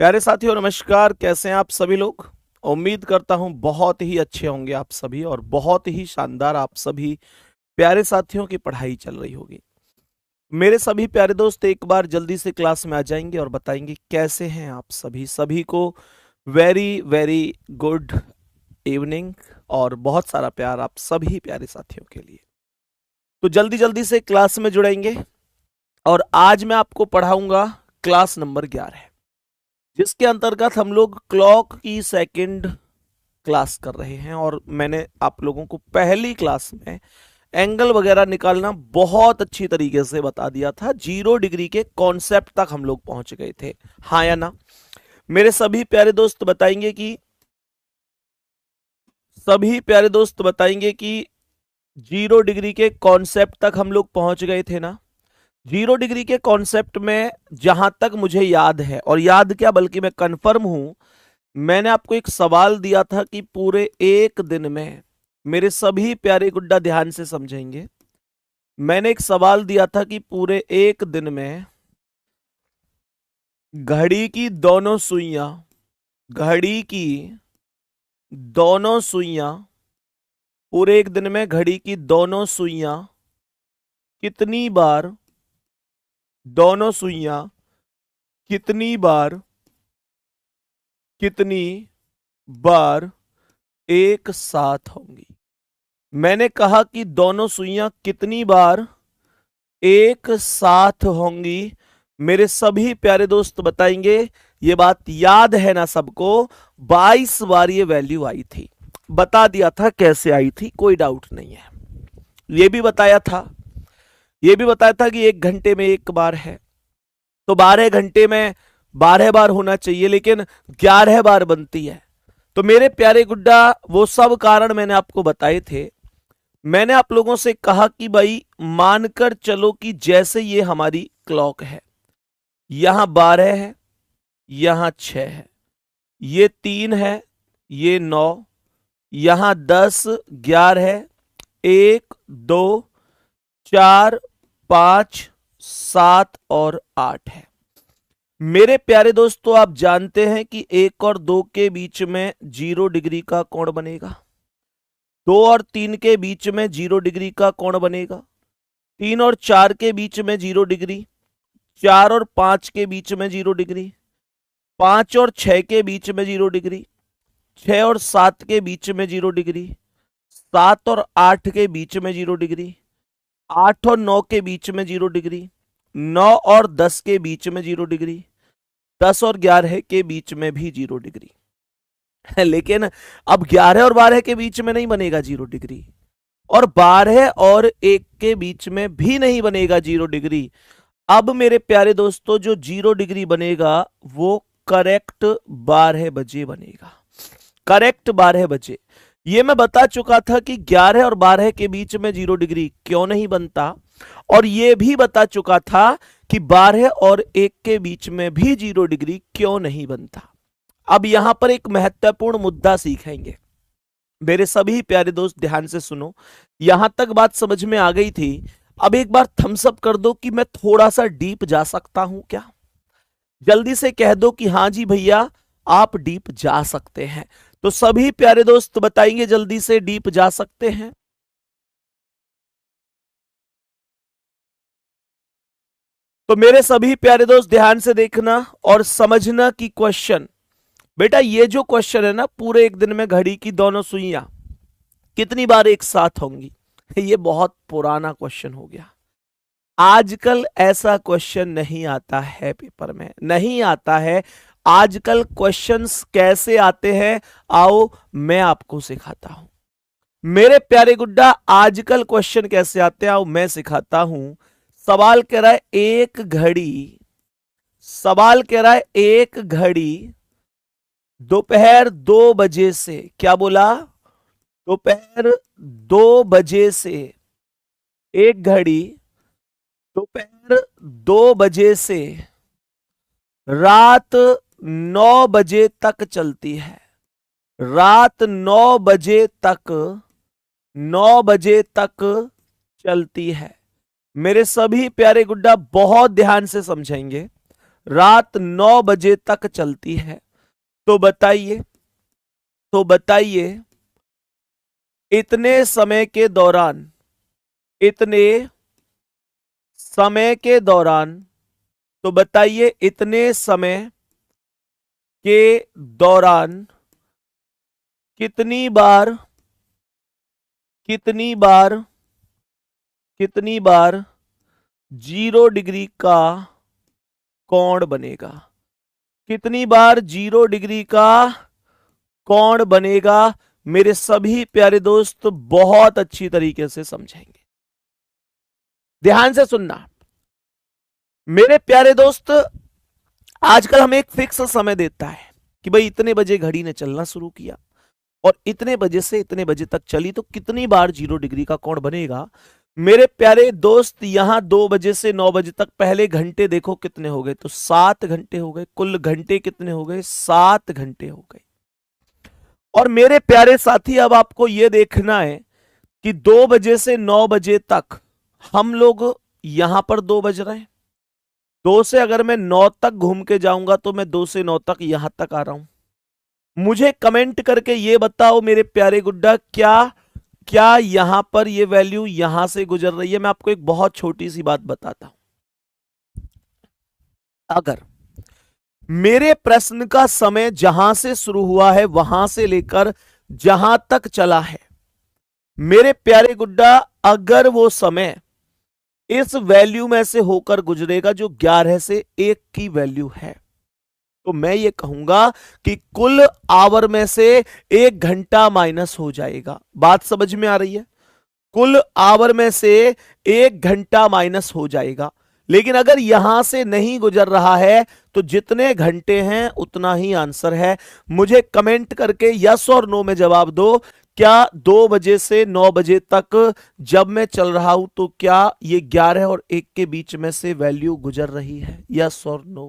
प्यारे साथियों नमस्कार। कैसे हैं आप सभी लोग। उम्मीद करता हूं बहुत ही अच्छे होंगे आप सभी और बहुत ही शानदार आप सभी प्यारे साथियों की पढ़ाई चल रही होगी। मेरे सभी प्यारे दोस्त एक बार जल्दी से क्लास में आ जाएंगे और बताएंगे कैसे हैं आप सभी। सभी को वेरी वेरी गुड इवनिंग और बहुत सारा प्यार आप सभी प्यारे साथियों के लिए। तो जल्दी जल्दी से क्लास में जुड़ेंगे और आज मैं आपको पढ़ाऊंगा क्लास नंबर 11, जिसके अंतर्गत हम लोग क्लॉक की सेकंड क्लास कर रहे हैं। और मैंने आप लोगों को पहली क्लास में एंगल वगैरह निकालना बहुत अच्छी तरीके से बता दिया था। 0 डिग्री के कॉन्सेप्ट तक हम लोग पहुंच गए थे, हाँ या ना। मेरे सभी प्यारे दोस्त बताएंगे कि 0 डिग्री के कॉन्सेप्ट तक हम लोग पहुंच गए थे ना। 0 डिग्री के कॉन्सेप्ट में जहां तक मुझे याद है, और याद क्या बल्कि मैं कंफर्म हूं, मैंने आपको एक सवाल दिया था कि पूरे एक दिन में, मेरे सभी प्यारे गुड्डा ध्यान से समझेंगे, मैंने एक सवाल दिया था कि पूरे एक दिन में घड़ी की दोनों सुइयां, घड़ी की दोनों सुइयां, पूरे एक दिन में घड़ी की दोनों सुइयां कितनी बार, दोनों सुइयां कितनी बार, कितनी बार एक साथ होंगी। मैंने कहा कि दोनों सुइयां कितनी बार एक साथ होंगी। मेरे सभी प्यारे दोस्त बताएंगे, ये बात याद है ना सबको। 22 बार ये वैल्यू आई थी, बता दिया था कैसे आई थी, कोई डाउट नहीं है। ये भी बताया था, ये भी बताया था कि 1 घंटे में एक बार है, तो 12 घंटे में 12 बार होना चाहिए, लेकिन 11 बार बनती है। तो मेरे प्यारे गुड्डा वो सब कारण मैंने आपको बताए थे। मैंने आप लोगों से कहा कि भाई मानकर चलो कि जैसे ये हमारी क्लॉक है, यहां 12 है, यहां 6 है, ये 3 है, ये 9, यहां 10, 11 है, 1 2 4 5 7 और 8 है। मेरे प्यारे दोस्तों आप जानते हैं कि 1 और 2 के बीच में 0 डिग्री का कोण बनेगा, 2 और 3 के बीच में 0 डिग्री का कोण बनेगा, 3 और 4 के बीच में 0 डिग्री, 4 और 5 के बीच में 0 डिग्री, 5 और 6 के बीच में 0 डिग्री, 6 और 7 के बीच में 0 डिग्री, 7 और 8 के बीच में 0 डिग्री, 8 और 9 के बीच में 0 डिग्री, 9 और 10 के बीच में 0 डिग्री, 10 और 11 के बीच में भी 0 डिग्री। लेकिन अब 11 और 12 के बीच में नहीं बनेगा 0 डिग्री, और 12 और 1 के बीच में भी नहीं बनेगा 0 डिग्री। अब मेरे प्यारे दोस्तों जो 0 डिग्री बनेगा वो करेक्ट 12 बजे बनेगा, करेक्ट 12 बजे। ये मैं बता चुका था कि 11 और 12 के बीच में 0 डिग्री क्यों नहीं बनता, और ये भी बता चुका था कि 12 और 1 के बीच में भी 0 डिग्री क्यों नहीं बनता। अब यहां पर एक महत्वपूर्ण मुद्दा सीखेंगे। मेरे सभी प्यारे दोस्त ध्यान से सुनो, यहां तक बात समझ में आ गई थी। अब एक बार थम्स अप कर दो कि मैं थोड़ा सा डीप जा सकता हूं क्या। जल्दी से कह दो कि हां जी भैया आप डीप जा सकते हैं। तो सभी प्यारे दोस्त बताएंगे जल्दी से, डीप जा सकते हैं। तो मेरे सभी प्यारे दोस्त ध्यान से देखना और समझना कि क्वेश्चन, बेटा ये जो क्वेश्चन है ना, पूरे एक दिन में घड़ी की दोनों सुइयां कितनी बार एक साथ होंगी, ये बहुत पुराना क्वेश्चन हो गया। आजकल ऐसा क्वेश्चन नहीं आता है, पेपर में नहीं आता है। आजकल क्वेश्चंस कैसे आते हैं, आओ मैं आपको सिखाता हूं। मेरे प्यारे गुड्डा आजकल क्वेश्चन कैसे आते हैं आओ मैं सिखाता हूं। सवाल कह रहा है एक घड़ी, सवाल कह रहा है एक घड़ी दोपहर 2 बजे से, क्या बोला, दोपहर 2 बजे से, एक घड़ी दोपहर 2 बजे से रात 9 बजे तक चलती है, रात 9 बजे तक, 9 बजे तक चलती है। मेरे सभी प्यारे गुड्डा बहुत ध्यान से समझेंगे, रात 9 बजे तक चलती है। तो बताइए इतने समय के दौरान तो बताइए इतने समय के दौरान कितनी बार 0 डिग्री का कोण बनेगा? कितनी बार 0 डिग्री का कोण बनेगा? मेरे सभी प्यारे दोस्त बहुत अच्छी तरीके से समझेंगे, ध्यान से सुनना। मेरे प्यारे दोस्त, आजकल हमें एक फिक्स समय देता है कि भाई इतने बजे घड़ी ने चलना शुरू किया और इतने बजे से इतने बजे तक चली, तो कितनी बार 0 डिग्री का कोण बनेगा? मेरे प्यारे दोस्त, यहां 2 बजे से 9 बजे तक पहले घंटे देखो कितने हो गए, तो 7 घंटे हो गए। कुल घंटे कितने हो गए? 7 घंटे हो गए। और मेरे प्यारे साथी, अब आपको यह देखना है कि 2 बजे से 9 बजे तक हम लोग यहां पर 2 बज रहे हैं। 2 से अगर मैं 9 तक घूम के जाऊंगा तो मैं 2 से 9 तक यहां तक आ रहा हूं। मुझे कमेंट करके ये बताओ मेरे प्यारे गुड्डा, क्या यहां पर ये वैल्यू यहां से गुजर रही है? मैं आपको एक बहुत छोटी सी बात बताता हूं। अगर मेरे प्रश्न का समय जहां से शुरू हुआ है वहां से लेकर जहां तक चला है, मेरे प्यारे गुड्डा, अगर वो समय इस वैल्यू में से होकर गुजरेगा जो 11 से 1 की वैल्यू है, तो मैं ये कहूंगा कि कुल आवर में से 1 घंटा माइनस हो जाएगा। बात समझ में आ रही है? कुल आवर में से 1 घंटा माइनस हो जाएगा। लेकिन अगर यहां से नहीं गुजर रहा है तो जितने घंटे हैं उतना ही आंसर है। मुझे कमेंट करके यस और नो में जवाब दो। क्या 2 बजे से 9 बजे तक जब मैं चल रहा हूं तो क्या ये 11 और 1 के बीच में से वैल्यू गुजर रही है? यस और नो।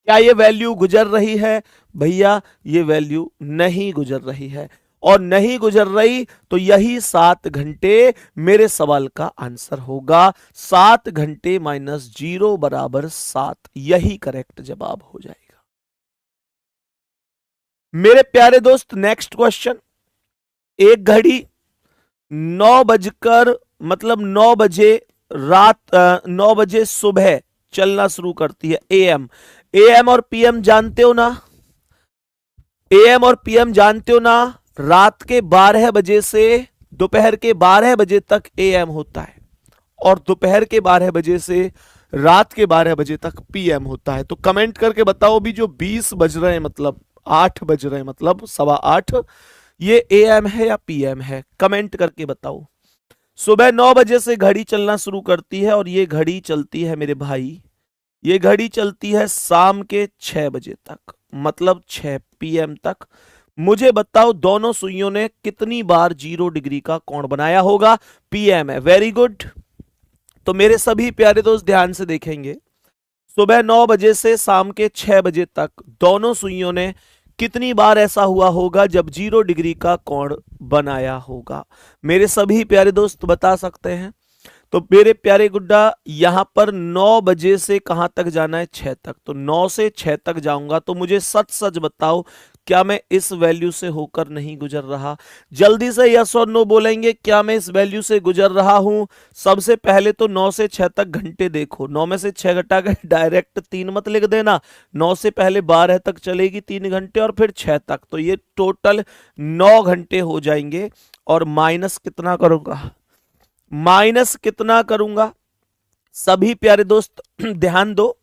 क्या ये वैल्यू गुजर रही है? भैया ये वैल्यू नहीं गुजर रही है, और नहीं गुजर रही तो यही 7 घंटे मेरे सवाल का आंसर होगा। 7 घंटे माइनस 0 बराबर 7, यही करेक्ट जवाब हो जाएगा। मेरे प्यारे दोस्त, नेक्स्ट क्वेश्चन। एक घड़ी 9 बजकर मतलब 9 बजे रात 9 बजे सुबह चलना शुरू करती है। एएम और पीएम जानते हो ना? एएम और पीएम जानते हो ना? रात के 12 बजे से दोपहर के 12 बजे तक एएम होता है और दोपहर के 12 बजे से रात के 12 बजे तक पीएम होता है। तो कमेंट करके बताओ भी, जो 20 बज रहे हैं मतलब 8 बज रहे हैं मतलब 8:15, ये एएम है या पीएम है? कमेंट करके बताओ। सुबह 9 बजे से घड़ी चलना शुरू करती है और ये घड़ी चलती है मेरे भाई, ये घड़ी चलती है शाम के 6 बजे तक, मतलब 6 पीएम तक। मुझे बताओ दोनों सुइयों ने कितनी बार 0 डिग्री का कोण बनाया होगा? पीएम है, वेरी गुड। तो मेरे सभी प्यारे दोस्त ध्यान से देखेंगे, सुबह 9 बजे से शाम के 6 बजे तक दोनों सुइयों ने कितनी बार ऐसा हुआ होगा जब 0 डिग्री का कोण बनाया होगा? मेरे सभी प्यारे दोस्त बता सकते हैं। तो मेरे प्यारे गुड्डा, यहां पर 9 बजे से कहां तक जाना है? 6 तक। तो 9 से 6 तक जाऊंगा तो मुझे सच सच बताओ, क्या मैं इस वैल्यू से होकर नहीं गुजर रहा? जल्दी से यस और नो बोलेंगे, क्या मैं इस वैल्यू से गुजर रहा हूं? सबसे पहले तो 9 से 6 तक घंटे देखो, 9 में से 6 घटा कर डायरेक्ट 3 मत लिख देना। 9 से पहले 12 तक चलेगी 3 घंटे और फिर 6 तक, तो ये टोटल 9 घंटे हो जाएंगे। और माइनस कितना करूंगा? माइनस कितना करूंगा? सभी प्यारे दोस्त ध्यान दो,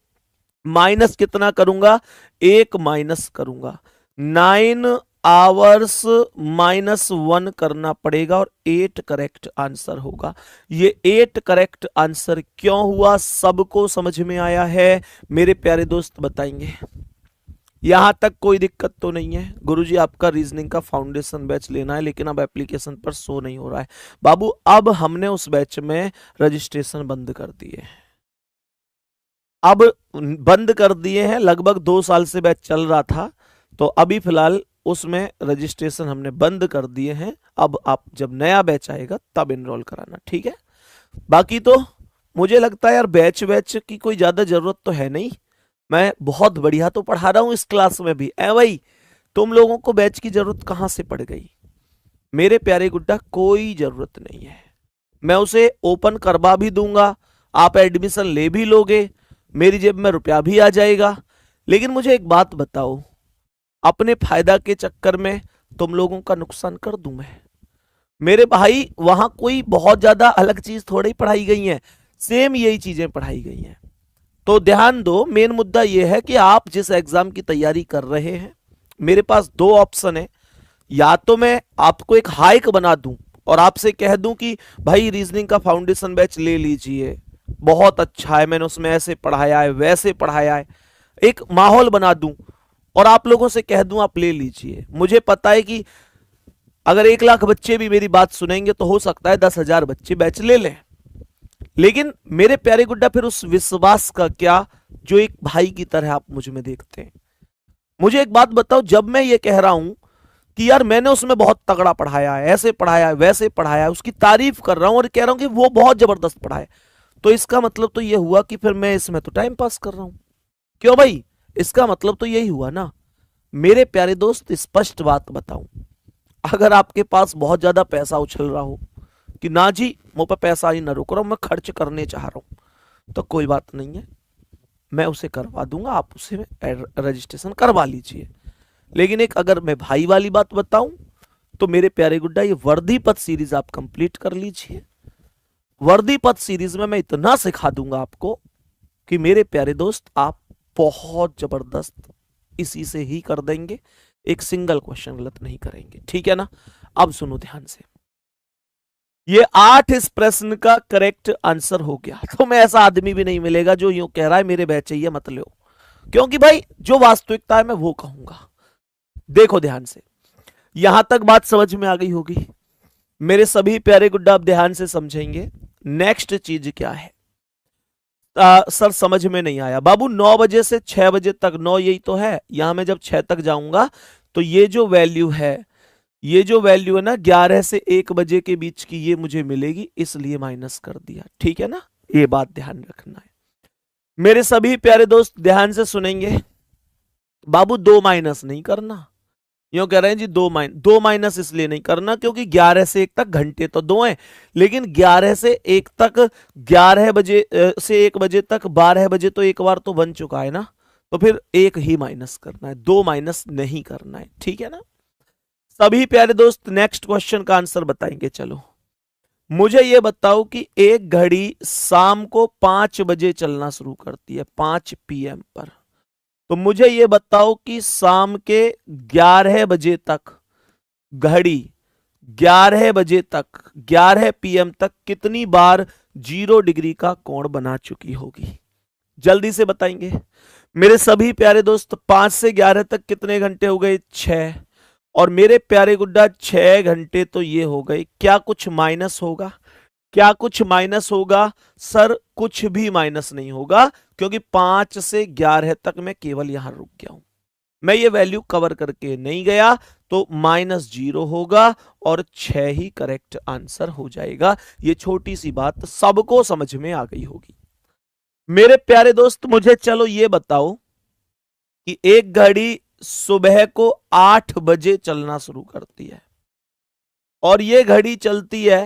माइनस कितना करूंगा? 1 माइनस करूंगा। 9 आवर्स माइनस 1 करना पड़ेगा और 8 करेक्ट आंसर होगा। ये 8 करेक्ट आंसर क्यों हुआ? सबको समझ में आया है? मेरे प्यारे दोस्त बताएंगे। यहां तक कोई दिक्कत तो नहीं है? गुरुजी आपका रीजनिंग का फाउंडेशन बैच लेना है, लेकिन अब एप्लीकेशन पर शो नहीं हो रहा है। बाबू, अब हमने उस बैच में रजिस्ट्रेशन बंद कर दिए, अब बंद कर दिए हैं। लगभग 2 साल से बैच चल रहा था, तो अभी फिलहाल उसमें रजिस्ट्रेशन हमने बंद कर दिए हैं। अब आप जब नया बैच आएगा तब एनरोल कराना, ठीक है? बाकी तो मुझे लगता है यार बैच बैच की कोई ज्यादा जरूरत तो है नहीं, मैं बहुत बढ़िया तो पढ़ा रहा हूं इस क्लास में भी। ए भाई, तुम लोगों को बैच की जरूरत कहां से पड़ गई? मेरे प्यारे गुड्डा, कोई जरूरत नहीं है। मैं उसे ओपन करवा भी दूंगा, आप एडमिशन ले भी लोगे, मेरी जेब में रुपया भी आ जाएगा। लेकिन मुझे एक बात बताओ, अपने फायदा के चक्कर में तुम लोगों का नुकसान कर दूं मैं? मेरे भाई, वहां कोई बहुत ज्यादा अलग चीज थोड़ी पढ़ाई गई है, सेम यही चीजें पढ़ाई गई हैं। तो ध्यान दो, मेन मुद्दा यह है कि आप जिस एग्जाम की तैयारी कर रहे हैं, मेरे पास दो ऑप्शन है। या तो मैं आपको एक हाइक बना दूं और आपसे कह दूं कि भाई रीजनिंग का फाउंडेशन बैच ले लीजिए, बहुत अच्छा है, मैंने उसमें ऐसे पढ़ाया है वैसे पढ़ाया है, एक माहौल बना दूं और आप लोगों से कह दूं आप ले लीजिए। मुझे पता है कि अगर 1 लाख बच्चे भी मेरी बात सुनेंगे तो हो सकता है 10,000 बच्चे बैच ले लें। लेकिन मेरे प्यारे गुड्डा, फिर उस विश्वास का क्या जो एक भाई की तरह आप मुझ में देखते हैं? मुझे एक बात बताओ, जब मैं ये कह रहा हूं कि यार मैंने उसमें बहुत तगड़ा पढ़ाया है, ऐसे पढ़ाया है वैसे पढ़ाया है, उसकी तारीफ कर रहा हूं और कह रहा हूं कि वो बहुत जबरदस्त पढ़ाया, तो इसका मतलब तो ये हुआ कि फिर मैं इसमें तो टाइम पास कर रहा हूं। क्यों भाई? इसका मतलब तो यही हुआ ना। मेरे प्यारे दोस्त, स्पष्ट बात बताऊं, अगर आपके पास बहुत ज्यादा पैसा उछल रहा हो कि ना जी मुझ पर पैसा ही ना रुक रहा हूं, मैं खर्च करने चाह रहा हूं, तो कोई बात नहीं है, मैं उसे करवा दूंगा, आप उसे रजिस्ट्रेशन करवा लीजिए। लेकिन एक अगर मैं भाई वाली बात बताऊं तो मेरे प्यारे गुड्डा, ये वर्दीपत सीरीज आप कंप्लीट कर लीजिए। वर्दीपत सीरीज में मैं इतना सिखा दूंगा आपको कि मेरे प्यारे दोस्त, आप बहुत जबरदस्त इसी से ही कर देंगे, एक सिंगल क्वेश्चन गलत नहीं करेंगे, ठीक है ना? अब सुनो ध्यान से, ये 8 इस प्रश्न का करेक्ट आंसर हो गया तो मैं ऐसा आदमी भी नहीं मिलेगा जो यूं कह रहा है मेरे बैच चाहिए मत लो, क्योंकि भाई जो वास्तविकता है मैं वो कहूंगा। देखो ध्यान से, यहां तक बात समझ में आ गई होगी मेरे सभी प्यारे गुड्डा, अब ध्यान से समझेंगे। नेक्स्ट चीज क्या है? सर समझ में नहीं आया बाबू। 9 बजे से 6 बजे तक, 9 यही तो है, यहां मैं जब 6 तक जाऊंगा तो ये जो वैल्यू है, ये जो वैल्यू है ना 11 से 1 बजे के बीच की, ये मुझे मिलेगी, इसलिए माइनस कर दिया, ठीक है ना? ये बात ध्यान रखना है। मेरे सभी प्यारे दोस्त ध्यान से सुनेंगे। बाबू 2 माइनस नहीं करना, यूं कह रहे हैं जी 2 माइनस इसलिए नहीं करना क्योंकि 11 से 1 तक घंटे तो 2 हैं, लेकिन 11 से 1 तक, 11 बजे से 1 बजे तक 12 बजे तो एक बार तो बन चुका है ना, तो फिर 1 ही माइनस करना है, 2 माइनस नहीं करना है, ठीक है ना? सभी प्यारे दोस्त नेक्स्ट क्वेश्चन का आंसर बताएंगे। चलो मुझे ये बताओ कि एक घड़ी शाम को 5 बजे चलना शुरू करती है, 5 PM पर, तो मुझे ये बताओ कि शाम के 11 बजे तक घड़ी 11 बजे तक 11 PM तक कितनी बार 0 डिग्री का कोण बना चुकी होगी? जल्दी से बताएंगे मेरे सभी प्यारे दोस्त। 5 से 11 तक कितने घंटे हो गए? 6। और मेरे प्यारे गुड्डा 6 घंटे तो ये हो गए, क्या कुछ माइनस होगा? क्या कुछ माइनस होगा? सर कुछ भी माइनस नहीं होगा, क्योंकि 5 से 11 तक मैं केवल यहां रुक गया हूं, मैं ये वैल्यू कवर करके नहीं गया, तो -0 होगा और 6 ही करेक्ट आंसर हो जाएगा। ये छोटी सी बात सबको समझ में आ गई होगी। मेरे प्यारे दोस्त मुझे चलो ये बताओ कि एक घड़ी सुबह को 8 बजे चलना शुरू करती है और ये घड़ी चलती है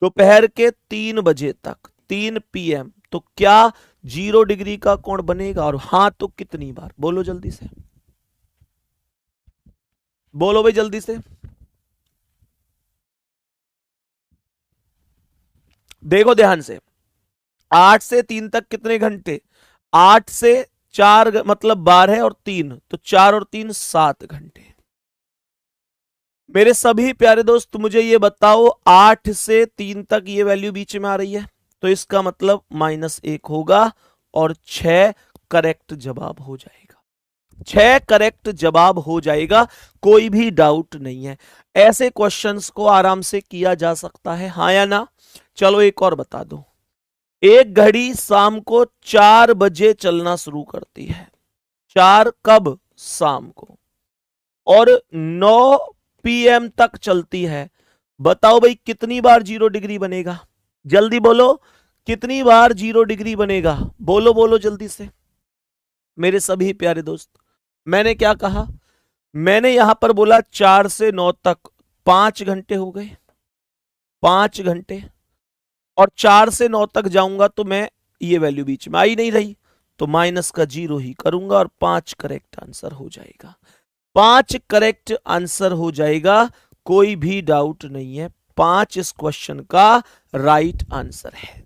दोपहर के 3 बजे तक, 3 PM, तो क्या 0 डिग्री का कोण बनेगा? और हां तो कितनी बार? बोलो जल्दी से, बोलो भाई जल्दी से। देखो ध्यान से, 8 से 3 तक कितने घंटे? 8 से 4 मतलब 12 और 3, तो 4 और 3 7 घंटे। मेरे सभी प्यारे दोस्त मुझे ये बताओ, 8 से 3 तक ये वैल्यू बीच में आ रही है, तो इसका मतलब -1 होगा और 6 करेक्ट जवाब हो जाएगा। 6 करेक्ट जवाब हो जाएगा, कोई भी डाउट नहीं है। ऐसे क्वेश्चंस को आराम से किया जा सकता है, हाँ या ना? चलो एक और बता दो। एक घड़ी शाम को 4 बजे चलना शुरू करती है, 4 कब? शाम को, और 9 PM तक चलती है। बताओ भाई कितनी बार 0 डिग्री बनेगा? जल्दी बोलो, कितनी बार 0 डिग्री बनेगा? बोलो बोलो जल्दी से मेरे सभी प्यारे दोस्त। मैंने क्या कहा? मैंने यहां पर बोला 4 से 9 तक 5 घंटे हो गए, 5 घंटे। और 4 से 9 तक जाऊंगा तो मैं ये वैल्यू बीच में आई नहीं रही, तो माइनस का 0 ही करूंगा और 5 करेक्ट आंसर हो जाएगा। 5 करेक्ट आंसर हो जाएगा, कोई भी डाउट नहीं है। 5 इस क्वेश्चन का राइट आंसर है।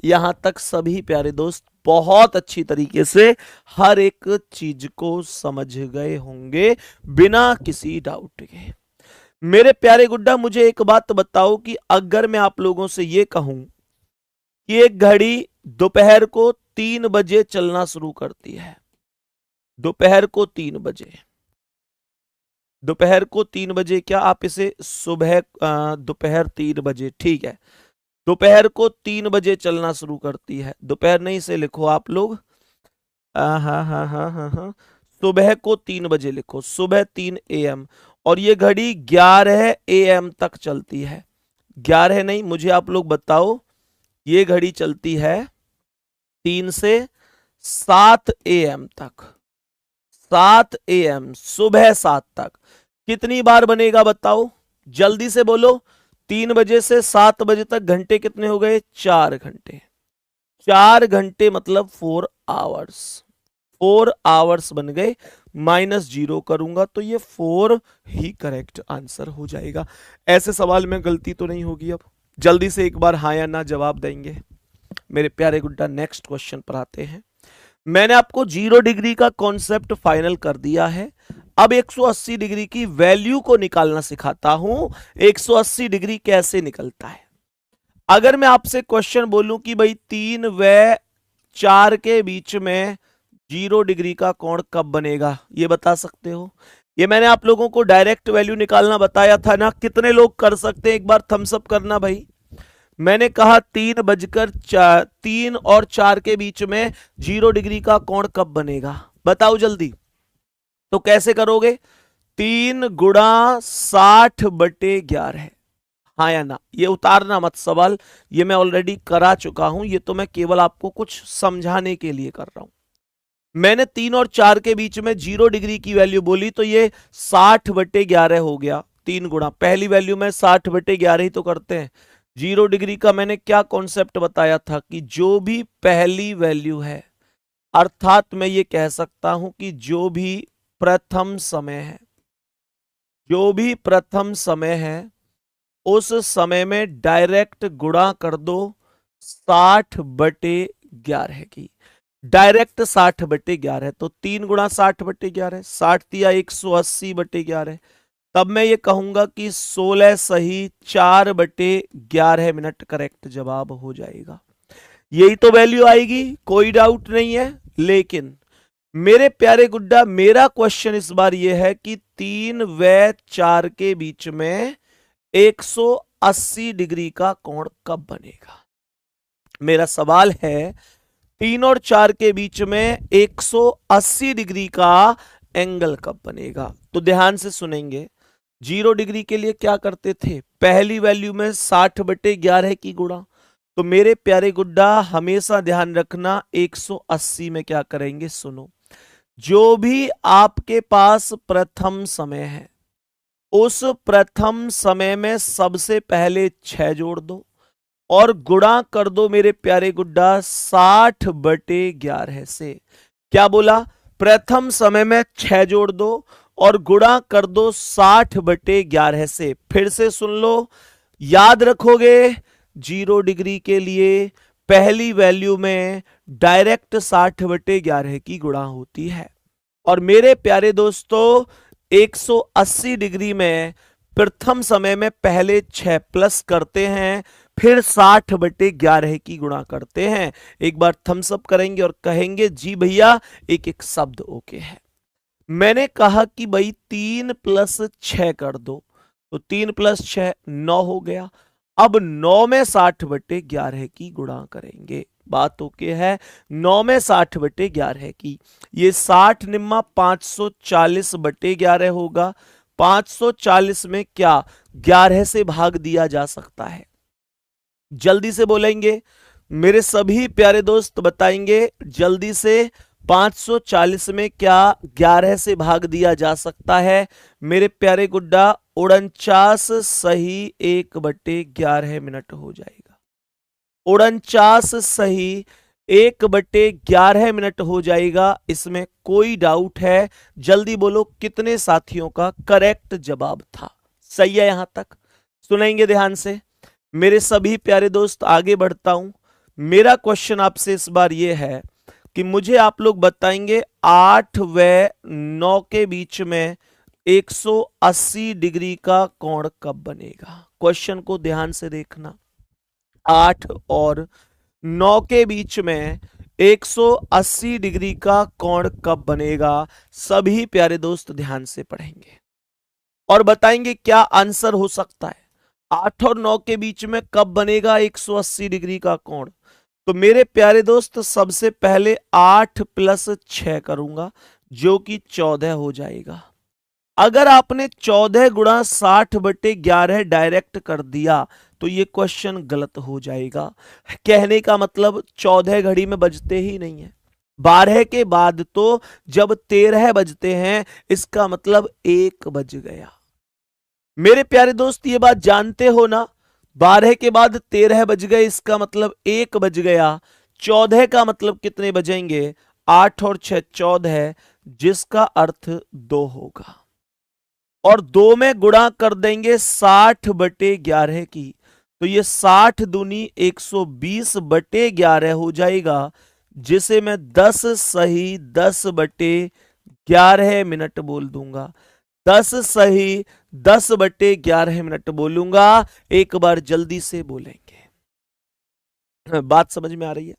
यहां तक सभी प्यारे दोस्त बहुत अच्छी तरीके से हर एक चीज को समझ गए होंगे बिना किसी डाउट के। मेरे प्यारे गुड्डा, मुझे एक बात बताओ कि अगर मैं आप लोगों से यह कहूं कि एक घड़ी दोपहर को 3 बजे चलना शुरू करती है, दोपहर को 3 बजे, दोपहर को 3 बजे, क्या आप इसे सुबह दोपहर 3 बजे, ठीक है, दोपहर को 3 बजे चलना शुरू करती है। दोपहर नहीं से लिखो आप लोग, हाँ हाँ हाँ हाँ हाँ, सुबह को 3 बजे लिखो, सुबह 3 AM। और ये घड़ी 11 AM तक चलती है। 11 नहीं, मुझे आप लोग बताओ, ये घड़ी चलती है 3 से 7 AM तक, 7 AM, सुबह 7 तक। कितनी बार बनेगा बताओ, जल्दी से बोलो। 3 बजे से 7 बजे तक घंटे कितने हो गए? 4 घंटे। 4 घंटे मतलब 4 आवर्स, 4 आवर्स बन गए। माइनस 0 करूंगा तो ये 4 ही करेक्ट आंसर हो जाएगा। ऐसे सवाल में गलती तो नहीं होगी। अब जल्दी से एक बार हाँ या ना जवाब देंगे मेरे प्यारे गुड्डा। नेक्स्ट क्वेश्चन पर आते हैं। मैंने आपको 0 डिग्री का कॉन्सेप्ट फाइनल कर दिया है। अब 180 डिग्री की वैल्यू को निकालना सिखाता हूं। 180 डिग्री कैसे निकलता है? अगर मैं आपसे क्वेश्चन बोलूं कि भाई 3 व 4 के बीच में 0 डिग्री का कोण कब बनेगा, ये बता सकते हो? ये मैंने आप लोगों को डायरेक्ट वैल्यू निकालना बताया था ना। कितने लोग कर सकते हैं? एक बार थम्स अप करना भाई। मैंने कहा 3 और 4 के बीच में 0 डिग्री का कोण कब बनेगा, बताओ जल्दी। तो कैसे करोगे? 3 गुणा 60/11, हाँ या ना? ये उतारना मत सवाल, ये मैं ऑलरेडी करा चुका हूं। ये तो मैं केवल आपको कुछ समझाने के लिए कर रहा हूं। मैंने 3 और 4 के बीच में 0 डिग्री की वैल्यू बोली तो ये 60/11 हो गया। 3 गुणा, पहली वैल्यू में 60/11 ही तो करते हैं। 0 डिग्री का मैंने क्या कॉन्सेप्ट बताया था कि जो भी पहली वैल्यू है, अर्थात मैं ये कह सकता हूं कि जो भी प्रथम समय है, जो भी प्रथम समय है, उस समय में डायरेक्ट गुणा कर दो 60/11 की। डायरेक्ट 60/11, तो 3 गुणा 60/11, 60 दिया 180/11। तब मैं ये कहूंगा कि 16 सही 4/11 मिनट करेक्ट जवाब हो जाएगा। यही तो वैल्यू आएगी, कोई डाउट नहीं है। लेकिन मेरे प्यारे गुड्डा, मेरा क्वेश्चन इस बार यह है कि 3 व 4 के बीच में 180 डिग्री का कोण कब बनेगा? मेरा सवाल है 3 और 4 के बीच में 180 डिग्री का एंगल कब बनेगा? तो ध्यान से सुनेंगे। 0 डिग्री के लिए क्या करते थे? पहली वैल्यू में 60/11 की गुणा। तो मेरे प्यारे गुड्डा हमेशा ध्यान रखना 180 में क्या करेंगे, सुनो। जो भी आपके पास प्रथम समय है, उस प्रथम समय में सबसे पहले 6 जोड़ दो और गुणा कर दो मेरे प्यारे गुड्डा 60/11 से। क्या बोला? प्रथम समय में 6 जोड़ दो और गुणा कर दो 60/11 से। फिर से सुन लो, याद रखोगे 0 डिग्री के लिए पहली वैल्यू में डायरेक्ट 60/11 की गुणा होती है। और मेरे प्यारे दोस्तों 180 डिग्री में प्रथम समय में पहले 6 प्लस करते हैं, फिर 60/11 की गुणा करते हैं। एक बार थम्स अप करेंगे और कहेंगे जी भैया एक एक शब्द ओके है। मैंने कहा कि भाई 3 + 6 कर दो, तो 3 + 6 9 हो गया। अब 9 में 60/11 की गुणा करेंगे। बात ओके है? 9 में 60/11 की, ये 60 निम्मा 540/11 होगा। 540 में क्या 11 से भाग दिया जा सकता है? जल्दी से बोलेंगे। मेरे सभी प्यारे दोस्त बताएंगे जल्दी से 540 में क्या 11 से भाग दिया जा सकता है? मेरे प्यारे गुड्डा 49 सही 1/11 मिनट हो जाएगा। 49 सही 1/11 मिनट हो जाएगा। इसमें कोई डाउट है? जल्दी बोलो कितने साथियों का करेक्ट जवाब था? सही है यहां तक? सुनेंगे ध्यान से मेरे सभी प्यारे दोस्त। आगे बढ़ता हूं। मेरा क्वेश्चन आपसे इस बार यह है कि मुझे आप लोग बताएंगे 8 व 9 के बीच में 180 डिग्री का कोण कब बनेगा? क्वेश्चन को ध्यान से देखना। 8 और 9 के बीच में 180 डिग्री का कोण कब बनेगा? सभी प्यारे दोस्त ध्यान से पढ़ेंगे और बताएंगे क्या आंसर हो सकता है। 8 और 9 के बीच में कब बनेगा 180 डिग्री का कोण? तो मेरे प्यारे दोस्त सबसे पहले 8 + 6 करूंगा जो कि 14 हो जाएगा। अगर आपने 14 × 60/11 डायरेक्ट कर दिया तो ये क्वेश्चन गलत हो जाएगा। कहने का मतलब 14 घड़ी में बजते ही नहीं है। 12 के बाद तो जब 13 बजते हैं इसका मतलब 1 बज गया। मेरे प्यारे दोस्त ये बात जानते हो ना? 12 के बाद 13 बज गए इसका मतलब 1 बज गया। 14 का मतलब कितने बजेंगे? 8 और 6 14, जिसका अर्थ 2 होगा। और 2 में गुणा कर देंगे 60/11 की, तो ये 60 दूनी 120/11 हो जाएगा, जिसे मैं 10 सही 10/11 मिनट बोल दूंगा। 10 सही 10/11 मिनट बोलूंगा। एक बार जल्दी से बोलेंगे। बात समझ में आ रही है?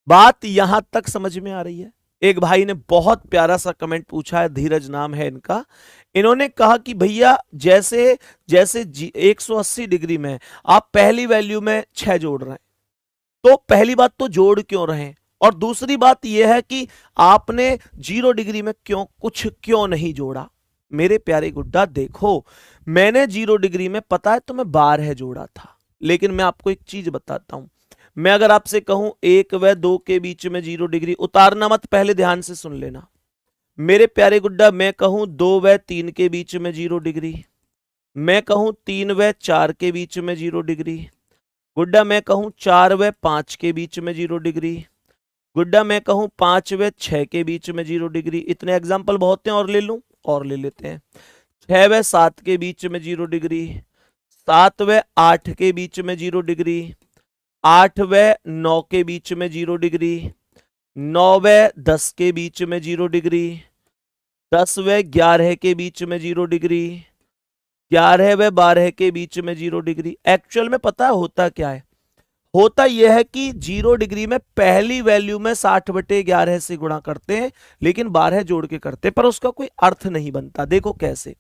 बात यहां तक समझ में आ रही है? एक भाई ने बहुत प्यारा सा कमेंट पूछा है, धीरज नाम है इनका। इन्होंने कहा कि भैया जैसे जैसे 180 डिग्री में आप पहली वैल्यू में 6 जोड़ रहे हैं, तो पहली बात तो जोड़ क्यों रहे हैं, और दूसरी बात यह है कि आपने 0 डिग्री में कुछ क्यों नहीं जोड़ा? मेरे प्यारे गुड्डा देखो, मैंने 0 डिग्री में पता है तुम्हें 12 जोड़ा था, लेकिन मैं आपको एक चीज बताता हूं। मैं अगर आपसे कहूं 1 व 2 के बीच में 0 डिग्री, उतारना मत, पहले ध्यान से सुन लेना मेरे प्यारे गुड्डा। मैं कहूं 2 व 3 के बीच में 0 डिग्री, मैं कहूं 3 व 4 के बीच में 0 डिग्री, गुड्डा मैं कहूं 4 व 5 के बीच में 0 डिग्री, गुड्डा मैं कहूं 5 व 6 के बीच में 0 डिग्री। इतने एग्जाम्पल बहुत हैं, और ले लूं? और ले लेते हैं। 6 व 7 के बीच में 0 डिग्री, 7 व 8 के बीच में 0 डिग्री, 8 व 9 के बीच में 0 डिग्री, 9 व 10 के बीच में 0 डिग्री, 10 व 11 के बीच में 0 डिग्री, 11 व 12 के बीच में 0 डिग्री। एक्चुअल में पता होता क्या है? होता यह है कि 0 डिग्री में पहली वैल्यू में 60/11 से गुणा करते हैं, लेकिन 12 जोड़ के करते हैं, पर उसका कोई अर्थ नहीं बनता। देखो कैसे,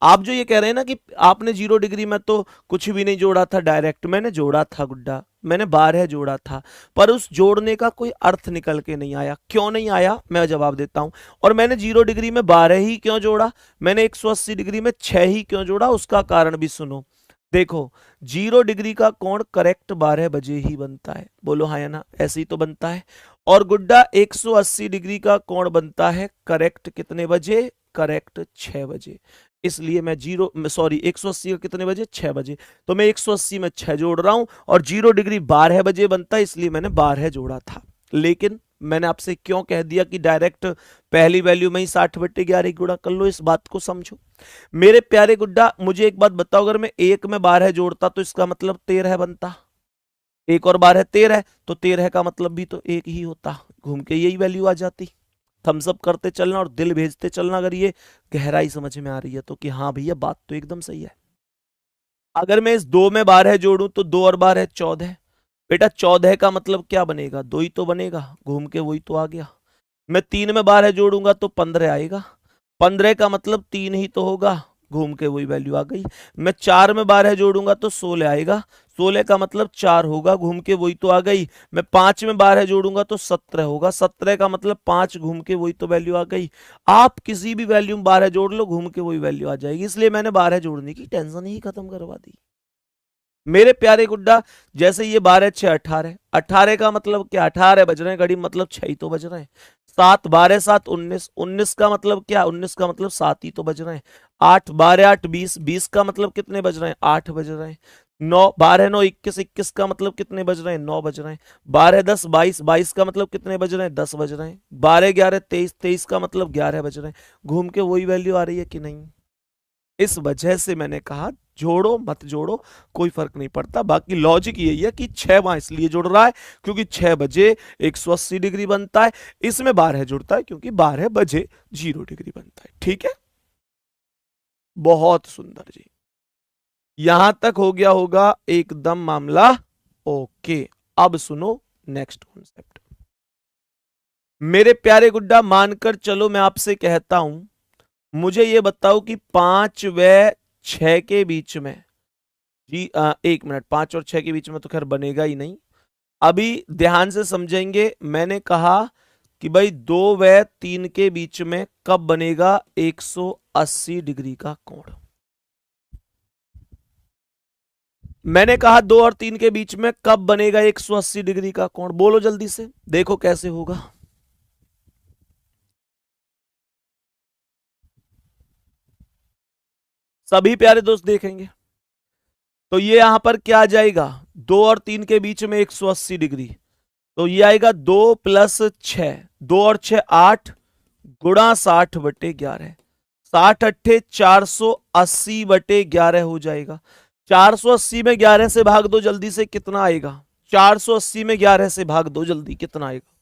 आप जो ये कह रहे हैं ना कि आपने 0 डिग्री में तो कुछ भी नहीं जोड़ा था, डायरेक्ट मैंने जोड़ा था गुड्डा, मैंने 12 जोड़ा था, पर उस जोड़ने का कोई अर्थ निकल के नहीं आया। क्यों नहीं आया मैं जवाब देता हूं। और मैंने 0 डिग्री में 12 ही क्यों जोड़ा, मैंने 180 डिग्री में 6 ही क्यों जोड़ा, उसका कारण भी सुनो। देखो 0 डिग्री का कोण करेक्ट 12 बजे ही बनता है, बोलो हाँ या ना? ऐसे ही तो बनता है। और गुड्डा 180 डिग्री का कोण बनता है करेक्ट कितने बजे? करेक्ट 6 बजे। इसलिए मैं 180 का कितने बजे? 6 बजे। तो मैं 180 में 6 जोड़ रहा हूं, और 0 डिग्री 12 बजे बनता है, इसलिए मैंने 12 जोड़ा था। लेकिन मैंने आपसे क्यों कह दिया कि डायरेक्ट पहली वैल्यू में ही 60/11 गुणा कर लो? इस बात को समझो मेरे प्यारे गुड्डा। मुझे एक बात बताओ, अगर मैं 1 में 12 जोड़ता तो इसका मतलब 13 बनता। 1 और 12 13, तो 13 का मतलब भी तो 1 ही होता, घूम के यही वैल्यू आ जाती। थम्सअप करते चलना और दिल भेजते चलना अगर ये गहराई समझ में आ रही है तो, कि हाँ भैया बात तो एकदम सही है। अगर मैं इस 2 में 12 जोड़ूं तो 2 और 12 14। बेटा 14 का मतलब क्या बनेगा? 2 ही तो बनेगा, घूम के वही तो आ गया। मैं 3 में 12 जोड़ूंगा तो 15 आएगा, 15 का मतलब 3 ही तो होगा, घूम के वही वैल्यू आ गई। मैं 4 में 12 जोड़ूंगा तो 16 आएगा, 16 का मतलब 4 होगा, घूम के वही तो आ गई। मैं 5 में 12 जोड़ूंगा तो 17 होगा, 17 का मतलब 5, घूम के वही तो वैल्यू आ गई। आप किसी भी वैल्यू में 12 जोड़ लो, घूम के वही वैल्यू आ जाएगी। इसलिए मैंने 12 जोड़ने की टेंशन ही खत्म करवा दी। मेरे प्यारे गुड्डा, जैसे ये 12 6 18, 18 का मतलब क्या, 18 बज रहे हैं घड़ी, मतलब 6 ही तो बज रहे हैं। 7 12 7 19, 19 का मतलब क्या, 19 का मतलब 7 ही तो बज रहे हैं। 8 12 8 20, 20 का मतलब कितने बज रहे हैं, 8 बज रहे हैं। 9 12 9 21, 21 का मतलब कितने बज रहे हैं, 9 बज रहे हैं। 12 10 22, 22 का मतलब कितने बज रहे हैं, 10 बज रहे हैं। 12 11 23, 23 का मतलब 11 बज रहे हैं। घूम के वही वैल्यू आ रही है कि नहीं। इस वजह से मैंने कहा जोड़ो मत जोड़ो कोई फर्क नहीं पड़ता, बाकी लॉजिक यही है कि 6 वहां इसलिए जुड़ रहा है क्योंकि 6 बजे 180 डिग्री बनता है, इसमें 12 जुड़ता है क्योंकि 12 बजे 0 डिग्री बनता है। ठीक है, बहुत सुंदर जी, यहां तक हो गया होगा एकदम मामला ओके। अब सुनो नेक्स्ट कॉन्सेप्ट। मेरे प्यारे गुड्डा, मानकर चलो मैं आपसे कहता हूं, मुझे ये बताओ कि 5 व 6 के बीच में, जी 1 मिनट, 5 और 6 के बीच में तो खैर बनेगा ही नहीं। अभी ध्यान से समझेंगे, मैंने कहा कि भाई 2 व 3 के बीच में कब बनेगा 180 डिग्री का कोण। मैंने कहा 2 और 3 के बीच में कब बनेगा 180 डिग्री का कोण, बोलो जल्दी से, देखो कैसे होगा। सभी प्यारे दोस्त देखेंगे तो ये यहां पर क्या आ जाएगा, 2 और 3 के बीच में 180 डिग्री, तो ये आएगा 2 प्लस 6, 2 और 6 8 गुणा 60/11, 60 अट्ठे 480/11 हो जाएगा। 480 में 11 से भाग दो जल्दी से, कितना आएगा, 480 में 11 से भाग दो जल्दी, कितना आएगा।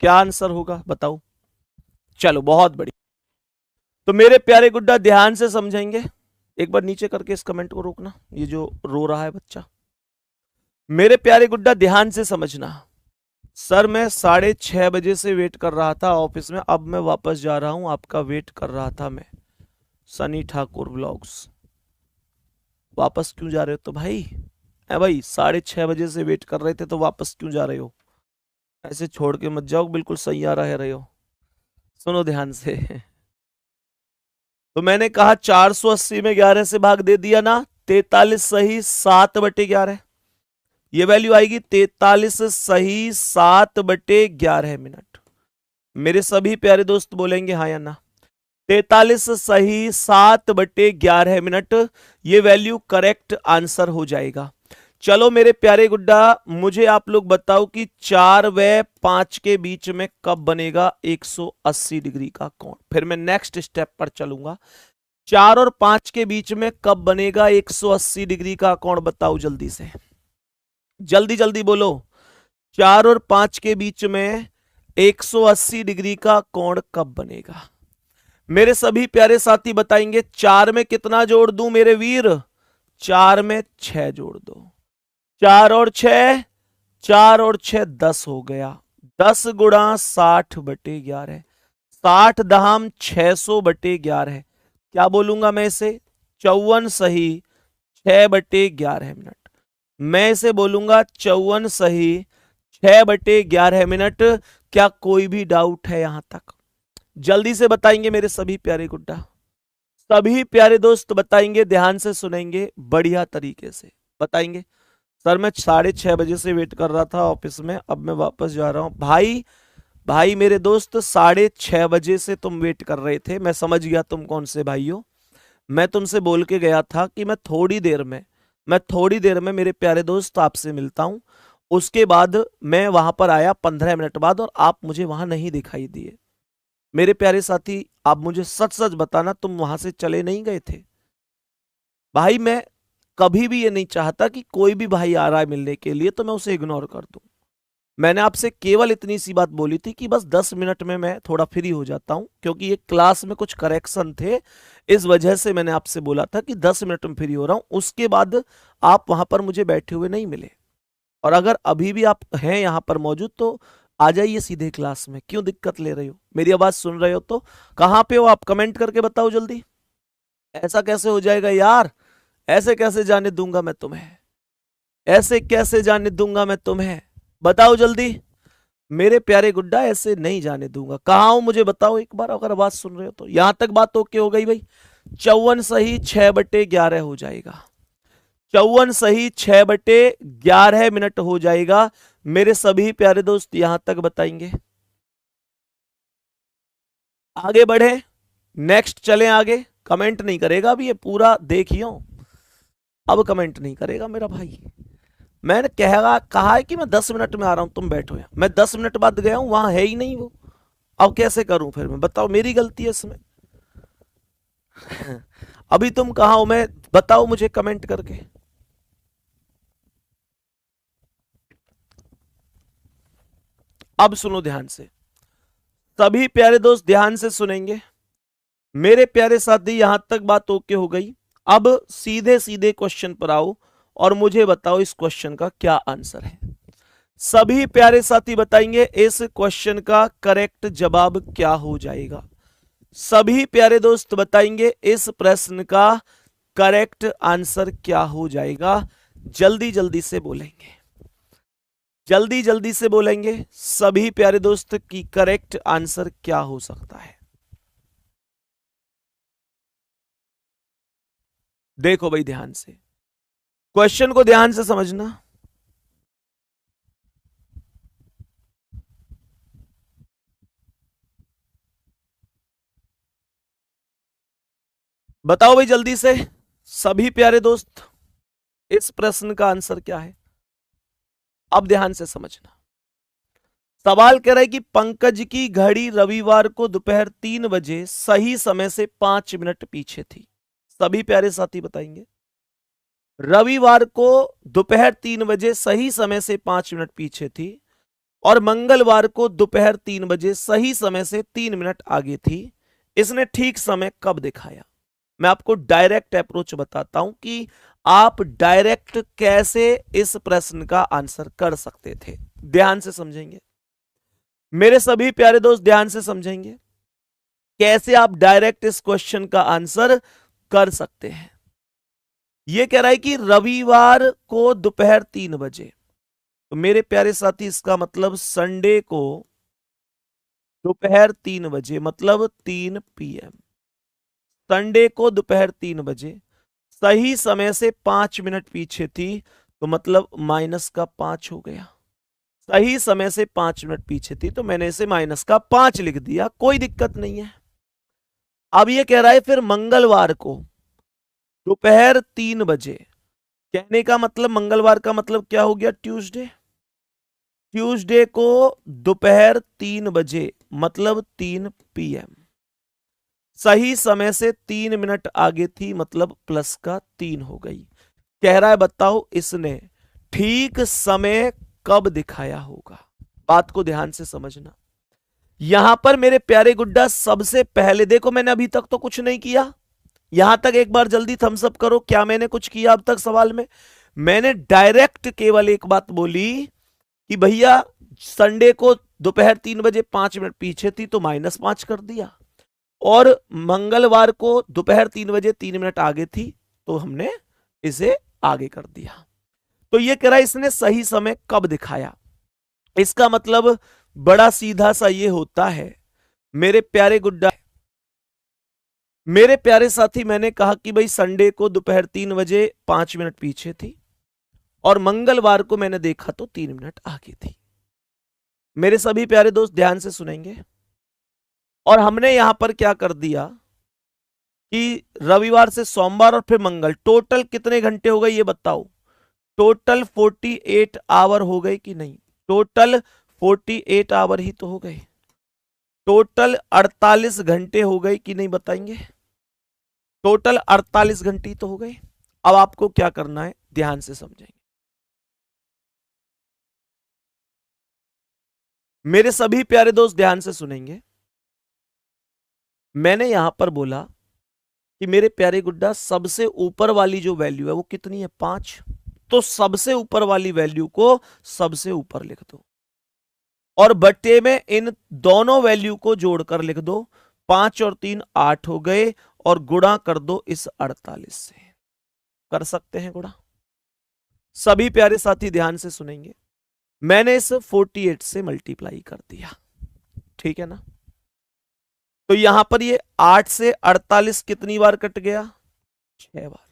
क्या आंसर होगा बताओ। चलो बहुत बढ़िया। तो मेरे प्यारे गुड्डा ध्यान से समझेंगे, एक बार नीचे करके इस कमेंट को रोकना, ये जो रो रहा है बच्चा। मेरे प्यारे गुड्डा ध्यान से समझना, सर मैं 6:30 बजे से वेट कर रहा था ऑफिस में, अब मैं वापस जा रहा हूं, आपका वेट कर रहा था मैं। सनी ठाकुर व्लॉग्स। वापस क्यों जा रहे हो तो भाई, है भाई 6:30 बजे से वेट कर रहे थे तो वापस क्यों जा रहे हो, ऐसे छोड़ के मत जाओ, बिल्कुल सही आ रहे हो। सुनो ध्यान से तो मैंने कहा 480 में 11 से भाग दे दिया ना, 43 सही 7/11, ये वैल्यू आएगी 43 सही 7/11 मिनट। मेरे सभी प्यारे दोस्त बोलेंगे हाँ या ना। 43 सही 7/11 मिनट, ये वैल्यू करेक्ट आंसर हो जाएगा। चलो मेरे प्यारे गुड्डा, मुझे आप लोग बताओ कि 4 व 5 के बीच में कब बनेगा 180 डिग्री का कोण। फिर मैं नेक्स्ट स्टेप पर चलूंगा। 4 और 5 के बीच में कब बनेगा 180 डिग्री का कोण, बताओ जल्दी से, जल्दी जल्दी बोलो। 4 और 5 के बीच में 180 डिग्री का कोण कब बनेगा। मेरे सभी प्यारे साथी बताएंगे। 4 में कितना जोड़ दूं मेरे वीर, 4 में 6 जोड़ दो। 4 और 6, 4 और 6 10 हो गया, 10 गुणा 60/11, 60 दहाम 600/11, क्या बोलूंगा मैं इसे, 54 सही 6/11 मिनट। मैं इसे बोलूंगा 54 सही 6/11 मिनट। क्या कोई भी डाउट है यहां तक, जल्दी से बताएंगे मेरे सभी प्यारे गुड्डा, सभी प्यारे दोस्त बताएंगे, ध्यान से सुनेंगे, बढ़िया तरीके से बताएंगे। सर मैं 6:30 बजे से वेट कर रहा था ऑफिस में, अब मैं वापस जा रहा हूँ। भाई मेरे दोस्त, 6:30 बजे से तुम वेट कर रहे थे, मैं समझ गया तुम कौन से भाई हो। मैं तुमसे बोल के गया था कि मैं थोड़ी देर में मेरे प्यारे दोस्त आपसे मिलता हूं। उसके बाद मैं वहां पर आया 15 मिनट बाद और आप मुझे वहां नहीं दिखाई दिए। मेरे प्यारे साथी, आप मुझे सच सच बताना, तुम वहां से चले नहीं गए थे? भाई मैं कभी भी ये नहीं चाहता कि कोई भी भाई आ रहा है मिलने के लिए तो मैं उसे इग्नोर कर दूं। मैंने आपसे केवल इतनी सी बात बोली थी कि बस 10 मिनट में मैं थोड़ा फ्री हो जाता हूं, क्योंकि ये क्लास में कुछ करेक्शन थे, इस वजह से मैंने आपसे बोला था कि 10 मिनट में फ्री हो रहा हूं। उसके बाद आप वहां पर मुझे बैठे हुए नहीं मिले। और अगर अभी भी आप हैं यहां पर मौजूद तो आ जाइए सीधे क्लास में, क्यों दिक्कत ले रहे हो? मेरी आवाज सुन रहे हो तो कहां पे हो आप? कमेंट करके बताओ जल्दी। ऐसा कैसे हो जाएगा यार? ऐसे कैसे जाने दूंगा मैं तुम्हें? ऐसे कैसे जाने दूंगा मैं तुम्हें? बताओ जल्दी। मेरे प्यारे गुड्डा, ऐसे नहीं जाने दूंगा। कहां हूं मुझे बताओ एक बार, अगर आवाज सुन रहे हो तो। यहां तक बात ओके हो गई भाई? 54 सही 6/11 हो जाएगा। 54 सही 6/11 मिनट हो जाएगा। मेरे सभी प्यारे दोस्त यहां तक बताएंगे। आगे बढ़े, नेक्स्ट चलें आगे। कमेंट नहीं करेगा अभी, ये पूरा देखियो। अब कमेंट नहीं करेगा मेरा भाई। मैंने कहा है कि मैं 10 मिनट में आ रहा हूं, तुम बैठो यहाँ। मैं 10 मिनट बाद गया हूं, वहां है ही नहीं वो। अब कैसे करूं फिर मैं? बताओ, मेरी गलती है इसमें? अभी तुम कहां हो? मैं बताओ मुझे कमेंट करके। अब सुनो ध्यान से, सभी प्यारे दोस्त ध्यान से सुनेंगे। मेरे प्यारे साथी, यहां तक बात ओके हो गई? अब सीधे सीधे क्वेश्चन पर आओ और मुझे बताओ इस क्वेश्चन का क्या आंसर है। सभी प्यारे साथी बताएंगे इस क्वेश्चन का करेक्ट जवाब क्या हो जाएगा। सभी प्यारे दोस्त बताएंगे इस प्रश्न का करेक्ट आंसर क्या हो जाएगा। जल्दी जल्दी से बोलेंगे, जल्दी जल्दी से बोलेंगे सभी प्यारे दोस्त की करेक्ट आंसर क्या हो सकता है। देखो भाई ध्यान से, क्वेश्चन को ध्यान से समझना। बताओ भाई जल्दी से, सभी प्यारे दोस्त, इस प्रश्न का आंसर क्या है? अब ध्यान से समझना। सवाल कह रहा है कि पंकज की घड़ी रविवार को दोपहर 3 बजे सही समय से 5 मिनट पीछे थी। सभी प्यारे साथी बताएंगे। रविवार को दोपहर 3 बजे सही समय से 5 मिनट पीछे थी और मंगलवार को दोपहर 3 बजे सही समय से 3 मिनट आगे थी। इसने ठीक समय कब दिखाया? मैं आपको डायरेक्ट अप्रोच बताता हूं कि आप डायरेक्ट कैसे इस प्रश्न का आंसर कर सकते थे। ध्यान से समझेंगे मेरे सभी प्यारे दोस्त, ध्यान से समझेंगे कैसे आप डायरेक्ट इस क्वेश्चन का आंसर कर सकते हैं। यह कह रहा है कि रविवार को दोपहर 3 बजे, तो मेरे प्यारे साथी इसका मतलब संडे को दोपहर 3 बजे, मतलब 3 PM। संडे को दोपहर 3 बजे सही समय से 5 मिनट पीछे थी, तो मतलब -5 हो गया। सही समय से 5 मिनट पीछे थी तो मैंने इसे -5 लिख दिया, कोई दिक्कत नहीं है। अब ये कह रहा है फिर मंगलवार को दोपहर 3 बजे, कहने का मतलब मंगलवार का मतलब क्या हो गया? ट्यूसडे। ट्यूसडे को दोपहर 3 बजे मतलब 3 PM। सही समय से 3 मिनट आगे थी, मतलब +3 हो गई। कह रहा है बताओ इसने ठीक समय कब दिखाया होगा। बात को ध्यान से समझना। यहां पर मेरे प्यारे गुड्डा, सबसे पहले देखो, मैंने अभी तक तो कुछ नहीं किया। यहां तक एक बार जल्दी थम्स अप करो, क्या मैंने कुछ किया अब तक सवाल में? मैंने डायरेक्ट केवल एक बात बोली कि भैया संडे को दोपहर 3 बजे 5 मिनट पीछे थी तो -5 कर दिया, और मंगलवार को दोपहर 3 बजे 3 मिनट आगे थी तो हमने इसे आगे कर दिया। तो यह कह रहा है इसने सही समय कब दिखाया। इसका मतलब बड़ा सीधा सा ये होता है मेरे प्यारे गुड्डा, मेरे प्यारे साथी। मैंने कहा कि भाई संडे को दोपहर 3 बजे 5 मिनट पीछे थी और मंगलवार को मैंने देखा तो 3 मिनट आगे थी। मेरे सभी प्यारे दोस्त ध्यान से सुनेंगे। और हमने यहां पर क्या कर दिया कि रविवार से सोमवार और फिर मंगल, टोटल कितने घंटे हो गए ये बताओ। टोटल 48 आवर हो गए कि नहीं? टोटल 48 आवर ही तो हो गए। टोटल 48 घंटे हो गए कि नहीं बताएंगे? टोटल 48 घंटे ही तो हो गए। अब आपको क्या करना है ध्यान से समझेंगे। मेरे सभी प्यारे दोस्त ध्यान से सुनेंगे। मैंने यहां पर बोला कि मेरे प्यारे गुड्डा सबसे ऊपर वाली जो वैल्यू है वो कितनी है? 5। तो सबसे ऊपर वाली वैल्यू को सबसे ऊपर लिख दो और बट्टे में इन दोनों वैल्यू को जोड़कर लिख दो। 5 और 3 8 हो गए और गुणा कर दो इस 48 से। कर सकते हैं गुणा? सभी प्यारे साथी ध्यान से सुनेंगे। मैंने इस 48 से मल्टीप्लाई कर दिया, ठीक है ना? तो यहां पर ये 8 से 48 कितनी बार कट गया? 6 बार।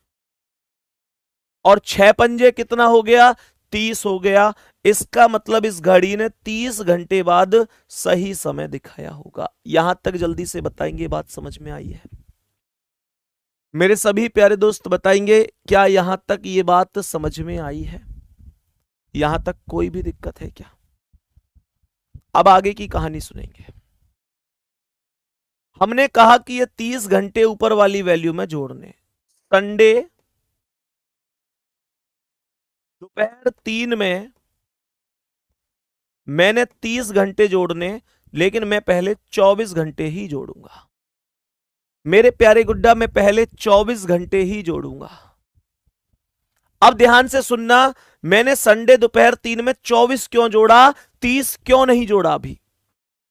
और 6 पंजे कितना हो गया? 30 हो गया। इसका मतलब इस घड़ी ने 30 घंटे बाद सही समय दिखाया होगा। यहां तक जल्दी से बताएंगे, बात समझ में आई है? मेरे सभी प्यारे दोस्त बताएंगे क्या यहां तक ये बात समझ में आई है? यहां तक कोई भी दिक्कत है क्या? अब आगे की कहानी सुनेंगे। हमने कहा कि ये 30 घंटे ऊपर वाली वैल्यू में जोड़ने। संडे दोपहर 3 में मैंने 30 घंटे जोड़ने, लेकिन मैं पहले 24 घंटे ही जोड़ूंगा। मेरे प्यारे गुड्डा मैं पहले 24 घंटे ही जोड़ूंगा। अब ध्यान से सुनना, मैंने संडे दोपहर 3 में 24 क्यों जोड़ा? 30 क्यों नहीं जोड़ा? अभी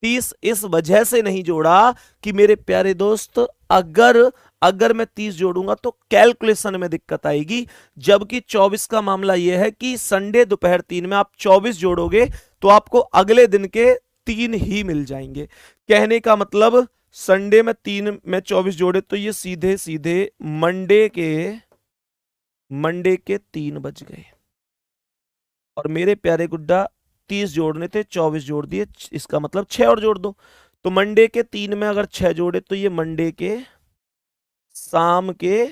30 इस वजह से नहीं जोड़ा कि मेरे प्यारे दोस्त अगर मैं 30 जोड़ूंगा तो कैलकुलेशन में दिक्कत आएगी। जबकि 24 का मामला यह है कि संडे दोपहर 3 में आप 24 जोड़ोगे तो आपको अगले दिन के 3 ही मिल जाएंगे। कहने का मतलब संडे में 3 में 24 जोड़े तो ये सीधे सीधे मंडे के 3 बज गए। और मेरे प्यारे गुड्डा 30 जोड़ने थे, 24 जोड़ दिए, इसका मतलब 6 और जोड़ दो। तो मंडे के 3 में अगर 6 जोड़े तो ये मंडे के शाम के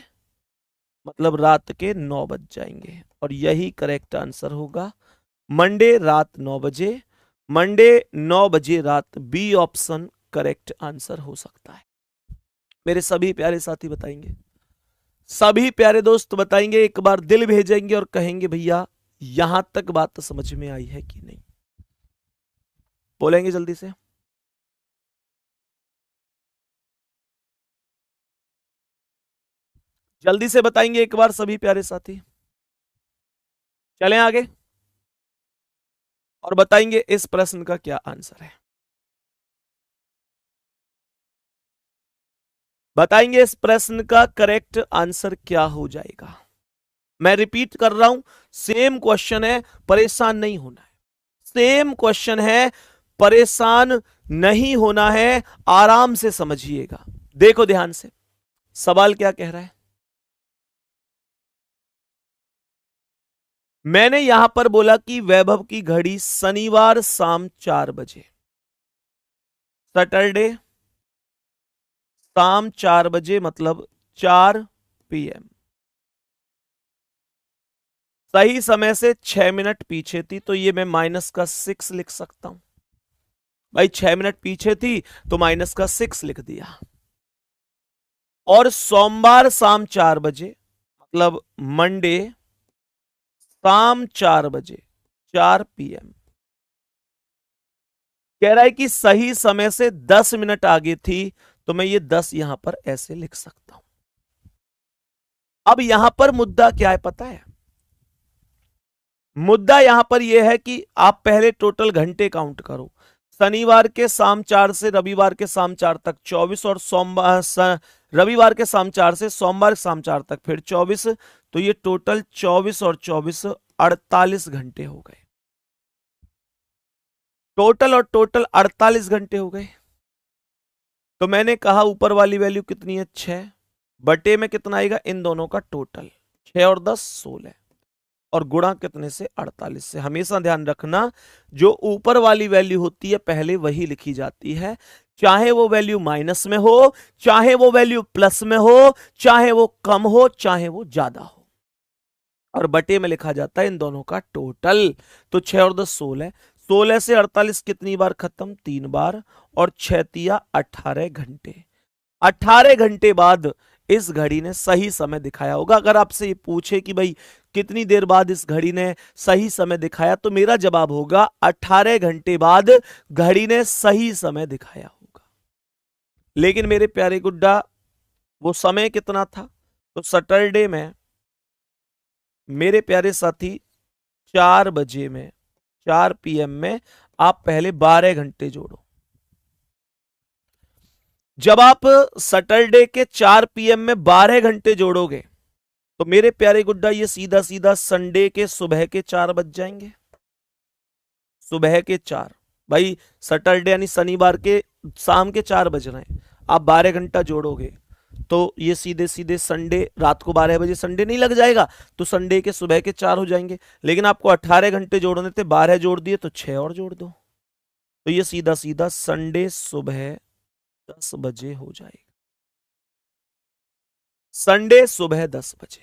मतलब रात के 9 बज जाएंगे और यही करेक्ट आंसर होगा। मंडे रात 9 बजे, मंडे 9 बजे रात, बी ऑप्शन करेक्ट आंसर हो सकता है। मेरे सभी प्यारे साथी बताएंगे, सभी प्यारे दोस्त बताएंगे, एक बार दिल भेजेंगे और कहेंगे भैया यहां तक बात समझ में आई है कि नहीं? बोलेंगे जल्दी से। जल्दी से बताएंगे एक बार सभी प्यारे साथी। चलें आगे और बताएंगे इस प्रश्न का क्या आंसर है। बताएंगे इस प्रश्न का करेक्ट आंसर क्या हो जाएगा। मैं रिपीट कर रहा हूं, सेम क्वेश्चन है, परेशान नहीं होना है। सेम क्वेश्चन है, परेशान नहीं होना है, आराम से समझिएगा। देखो ध्यान से, सवाल क्या कह रहा है। मैंने यहां पर बोला कि वैभव की घड़ी शनिवार शाम 4 बजे, सैटरडे शाम 4 बजे मतलब 4 PM, सही समय से 6 मिनट पीछे थी तो ये मैं माइनस का 6 लिख सकता हूं। भाई 6 मिनट पीछे थी तो माइनस का 6 लिख दिया। और सोमवार शाम 4 बजे मतलब मंडे शाम 4 बजे 4 PM, कह रहा है कि सही समय से 10 मिनट आगे थी तो मैं ये 10 यहां पर ऐसे लिख सकता हूं। अब यहां पर मुद्दा क्या है पता है? मुद्दा यहां पर यह है कि आप पहले टोटल घंटे काउंट करो। शनिवार के शाम 4 से रविवार के शाम 4 तक 24 और रविवार के शाम 4 से सोमवार शाम 4 तक फिर 24, तो ये टोटल 24 और 24 48 घंटे हो गए। टोटल और टोटल 48 घंटे हो गए। तो मैंने कहा ऊपर वाली वैल्यू कितनी है? 6 बटे में कितना आएगा इन दोनों का टोटल, 6 और 10 16। और गुणा कितने से, 48 से। हमेशा ध्यान रखना जो ऊपर वाली वैल्यू होती है पहले वही लिखी जाती है, चाहे वो वैल्यू माइनस में हो, चाहे वो वैल्यू प्लस में हो, चाहे वो कम हो, चाहे वो ज्यादा हो, और बटे में लिखा जाता है इन दोनों का टोटल। तो 6 और 10 16, 16 से 48 कितनी बार खत्म, 3 बार, और 6 तिया 18 घंटे। 18 घंटे बाद इस घड़ी ने सही समय दिखाया होगा। अगर आपसे ये पूछे कि भाई कितनी देर बाद इस घड़ी ने सही समय दिखाया, तो मेरा जवाब होगा 18 घंटे बाद घड़ी ने सही समय दिखाया होगा। लेकिन मेरे प्यारे गुड्डा वो समय कितना था, तो सैटरडे में मेरे प्यारे साथी 4 बजे में, 4 PM में आप पहले 12 घंटे जोड़ो। जब आप सैटरडे के 4 PM में 12 घंटे जोड़ोगे तो मेरे प्यारे गुड्डा ये सीधा सीधा संडे के सुबह के 4 बज जाएंगे। सुबह के 4, भाई सैटरडे यानी शनिवार के शाम के 4 बज रहे हैं, आप 12 घंटा जोड़ोगे तो ये सीधे सीधे संडे रात को 12 बजे संडे नहीं लग जाएगा, तो संडे के सुबह के 4 हो जाएंगे। लेकिन आपको 18 घंटे जोड़ने थे, 12 जोड़ दिए तो 6 और जोड़ दो, तो ये सीधा सीधा संडे सुबह 10 बजे हो जाएगा। संडे सुबह 10 बजे,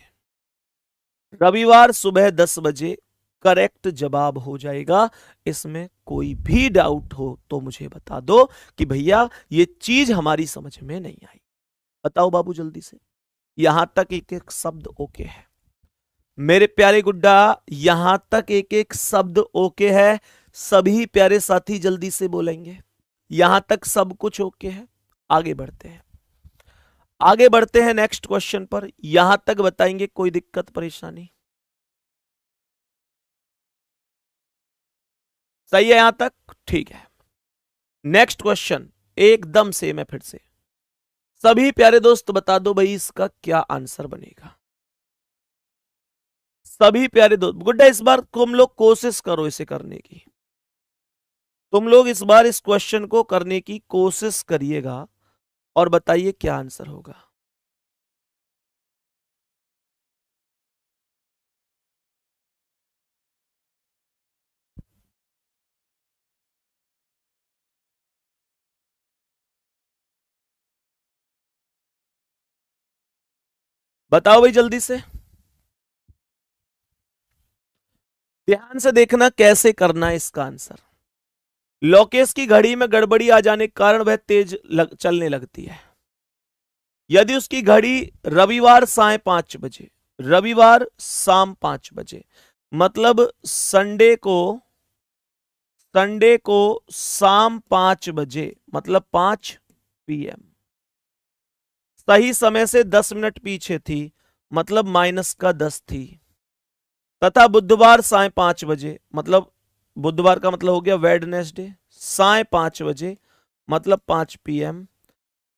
रविवार सुबह 10 बजे करेक्ट जवाब हो जाएगा। इसमें कोई भी डाउट हो तो मुझे बता दो कि भैया ये चीज हमारी समझ में नहीं आई। बताओ बाबू जल्दी से, यहां तक एक एक शब्द ओके है मेरे प्यारे गुड्डा, यहां तक एक एक शब्द ओके है। सभी प्यारे साथी जल्दी से बोलेंगे यहां तक सब कुछ ओके है। आगे बढ़ते हैं, आगे बढ़ते हैं नेक्स्ट क्वेश्चन पर। यहां तक बताएंगे कोई दिक्कत परेशानी, सही है यहां तक, ठीक है। नेक्स्ट क्वेश्चन एकदम सेम है, फिर से सभी प्यारे दोस्त बता दो भाई इसका क्या आंसर बनेगा। सभी प्यारे दोस्त गुड्डा इस बार तुम लोग कोशिश करो इसे करने की, तुम लोग इस बार इस क्वेश्चन को करने की कोशिश करिएगा और बताइए क्या आंसर होगा। बताओ भाई जल्दी से, ध्यान से देखना कैसे करना है इसका आंसर। लोकेश की घड़ी में गड़बड़ी आ जाने के कारण वह तेज चलने लगती है। यदि उसकी घड़ी रविवार साय 5 बजे, रविवार शाम 5 बजे, मतलब संडे को शाम 5 बजे, मतलब 5 PM, सही समय से 10 मिनट पीछे थी, मतलब -10 थी, तथा बुधवार साय 5 बजे, मतलब बुधवार का मतलब हो गया वेडनेसडे, साय 5 बजे मतलब 5 PM,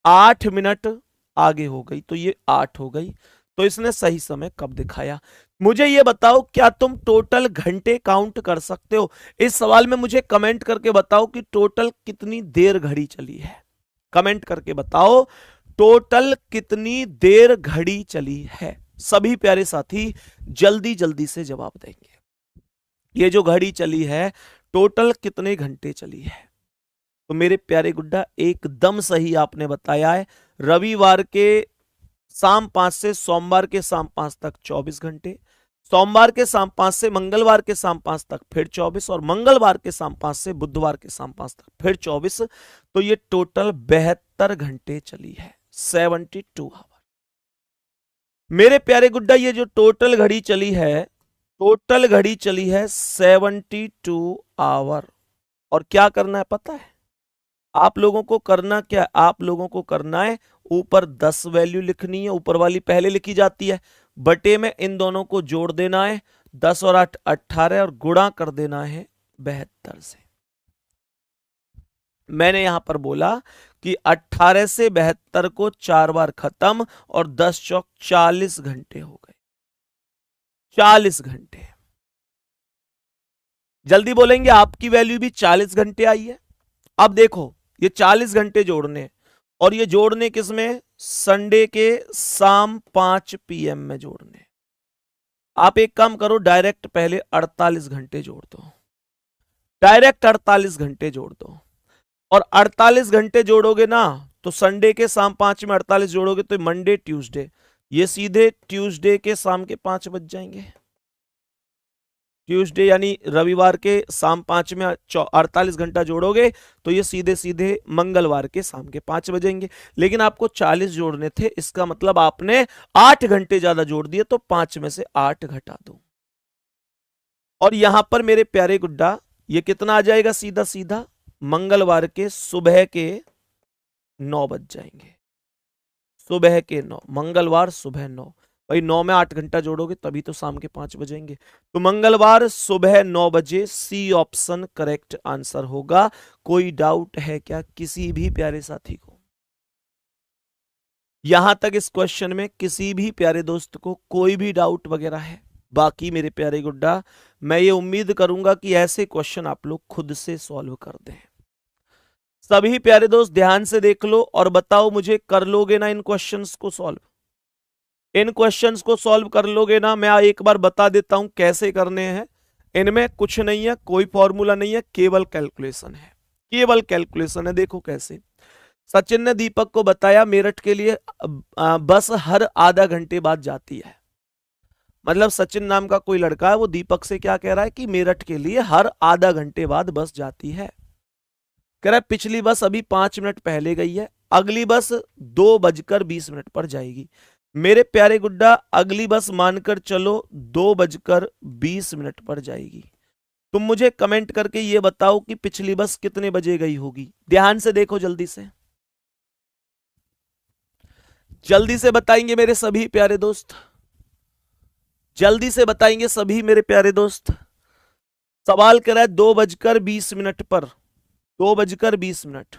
8 मिनट आगे हो गई, तो ये 8 हो गई। तो इसने सही समय कब दिखाया। मुझे ये बताओ क्या तुम टोटल घंटे काउंट कर सकते हो। इस सवाल में मुझे कमेंट करके बताओ कि टोटल कितनी देर घड़ी चली है। कमेंट करके बताओ टोटल कितनी देर घड़ी चली है। सभी प्यारे साथी जल्दी जल्दी से जवाब देंगे। ये जो घड़ी चली है टोटल कितने घंटे चली है। तो मेरे प्यारे गुड्डा एकदम सही आपने बताया है। रविवार के शाम 5 से सोमवार के शाम 5 तक 24 घंटे, सोमवार के शाम 5 से मंगलवार के शाम 5 तक फिर 24, और मंगलवार के शाम 5 से बुधवार के शाम 5 तक फिर 24। तो ये टोटल 72 घंटे चली है, 72 आवर। मेरे प्यारे गुड्डा ये जो टोटल घड़ी चली है, टोटल घड़ी चली है 72 आवर। और क्या करना है पता है आप लोगों को करना क्या, आप लोगों को करना है ऊपर 10 वैल्यू लिखनी है, ऊपर वाली पहले लिखी जाती है, बटे में इन दोनों को जोड़ देना है, 10 और 8 18, और गुणा कर देना है 72 से। मैंने यहां पर बोला कि 18 से 72 को 4 बार खत्म, और 10 चौक 40 घंटे हो गए, 40 घंटे। जल्दी बोलेंगे आपकी वैल्यू भी 40 घंटे आई है। अब देखो ये 40 घंटे जोड़ने, और ये जोड़ने किसमें, संडे के शाम 5 PM में जोड़ने। आप एक काम करो, डायरेक्ट पहले 48 घंटे जोड़ दो, डायरेक्ट 48 घंटे जोड़ दो। और 48 घंटे जोड़ोगे ना तो संडे के शाम 5 में 48 जोड़ोगे तो मंडे ट्यूसडे, ये सीधे ट्यूसडे के शाम के 5 बज जाएंगे। ट्यूसडे यानी रविवार के शाम 5 में 48 घंटा जोड़ोगे तो ये सीधे सीधे मंगलवार के शाम के 5 बजेंगे। लेकिन आपको 40 जोड़ने थे, इसका मतलब आपने 8 घंटे ज्यादा जोड़ दिए, तो 5 में से 8 घटा दो। और यहां पर मेरे प्यारे गुड्डा ये कितना आ जाएगा, सीधा सीधा मंगलवार के सुबह के 9 बज जाएंगे, सुबह के 9, मंगलवार सुबह 9। भाई 9 में 8 घंटा जोड़ोगे तभी तो शाम के 5 बजेंगे। तो मंगलवार सुबह 9 बजे, सी ऑप्शन करेक्ट आंसर होगा। कोई डाउट है क्या किसी भी प्यारे साथी को? यहां तक इस क्वेश्चन में किसी भी प्यारे दोस्त को कोई भी डाउट वगैरह है? बाकी मेरे प्यारे गुड्डा मैं ये उम्मीद करूंगा कि ऐसे क्वेश्चन आप लोग खुद से सॉल्व कर दें। सभी प्यारे दोस्त ध्यान से देख लो और बताओ मुझे, कर लोगे ना इन क्वेश्चंस को सॉल्व? इन क्वेश्चंस को सॉल्व कर लोगे ना? मैं एक बार बता देता हूं कैसे करने हैं। इनमें कुछ नहीं है, कोई फॉर्मूला नहीं है, केवल कैलकुलेशन है, केवल कैलकुलेशन है। देखो कैसे। सचिन ने दीपक को बताया मेरठ के लिए बस हर आधा घंटे बाद जाती है। मतलब सचिन नाम का कोई लड़का है, वो दीपक से क्या कह रहा है कि मेरठ के लिए हर आधा घंटे बाद बस जाती है। कह रहा है पिछली बस अभी 5 मिनट पहले गई है, अगली बस 2:20 पर जाएगी। मेरे प्यारे गुड्डा अगली बस मानकर चलो 2:20 पर जाएगी। तुम मुझे कमेंट करके ये बताओ कि पिछली बस कितने बजे गई होगी। ध्यान से देखो, जल्दी से जल्दी से बताएंगे मेरे सभी प्यारे दोस्त, जल्दी से बताएंगे सभी मेरे प्यारे दोस्त। सवाल कर रहा है 2:20 पर, 2:20,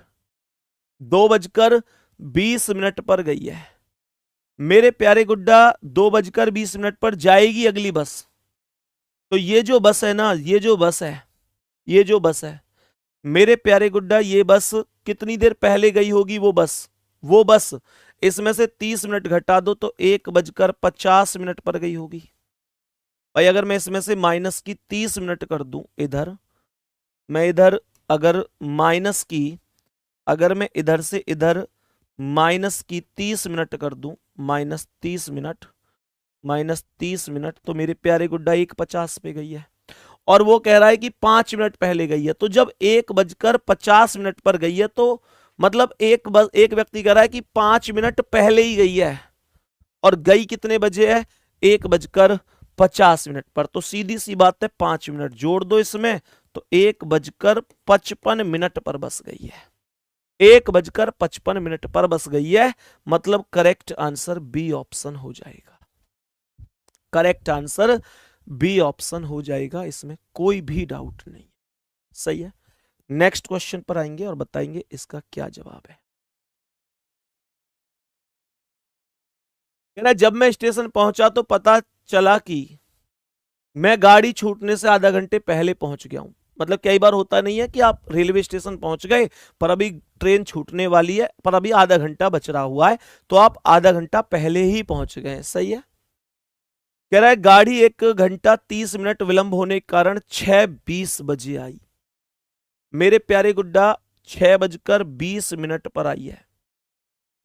2:20 पर गई है मेरे प्यारे गुड्डा। 2:20 पर जाएगी अगली बस। तो ये जो बस है ना, ये जो बस है, ये जो बस है मेरे प्यारे गुड्डा, ये बस कितनी देर पहले गई होगी? वो बस इसमें से 30 मिनट घटा दो तो 1:50 पर गई होगी। भाई अगर मैं इसमें से माइनस की 30 मिनट कर दूं इधर, मैं इधर अगर माइनस की, अगर मैं इधर से इधर माइनस की 30 मिनट कर दूं, -30 मिनट, -30 मिनट, तो मेरे प्यारे गुड्डा 1:50 पे गई है। और वो कह रहा है कि 5 मिनट पहले गई है। तो जब 1:50 पर गई है तो मतलब एक व्यक्ति कह रहा है कि 5 मिनट पहले ही गई है, और गई कितने बजे है? 1:50 पर। तो सीधी सी बात है, 5 मिनट जोड़ दो इसमें तो 1:55 पर बस गई है, 1:55 पर बस गई है। मतलब करेक्ट आंसर बी ऑप्शन हो जाएगा, करेक्ट आंसर बी ऑप्शन हो जाएगा, इसमें कोई भी डाउट नहीं। सही है। नेक्स्ट क्वेश्चन पर आएंगे और बताएंगे इसका क्या जवाब है। जब मैं स्टेशन पहुंचा तो पता चला कि मैं गाड़ी छूटने से आधा घंटे पहले पहुंच गया हूं। मतलब कई बार होता नहीं है कि आप रेलवे स्टेशन पहुंच गए पर अभी ट्रेन छूटने वाली है, पर अभी आधा घंटा बच रहा हुआ है, तो आप आधा घंटा पहले ही पहुंच गए। सही है। कह रहा है गाड़ी 1 घंटा 30 मिनट विलंब होने के कारण 6:20 बजे आई। मेरे प्यारे गुड्डा 6:20 पर आई है।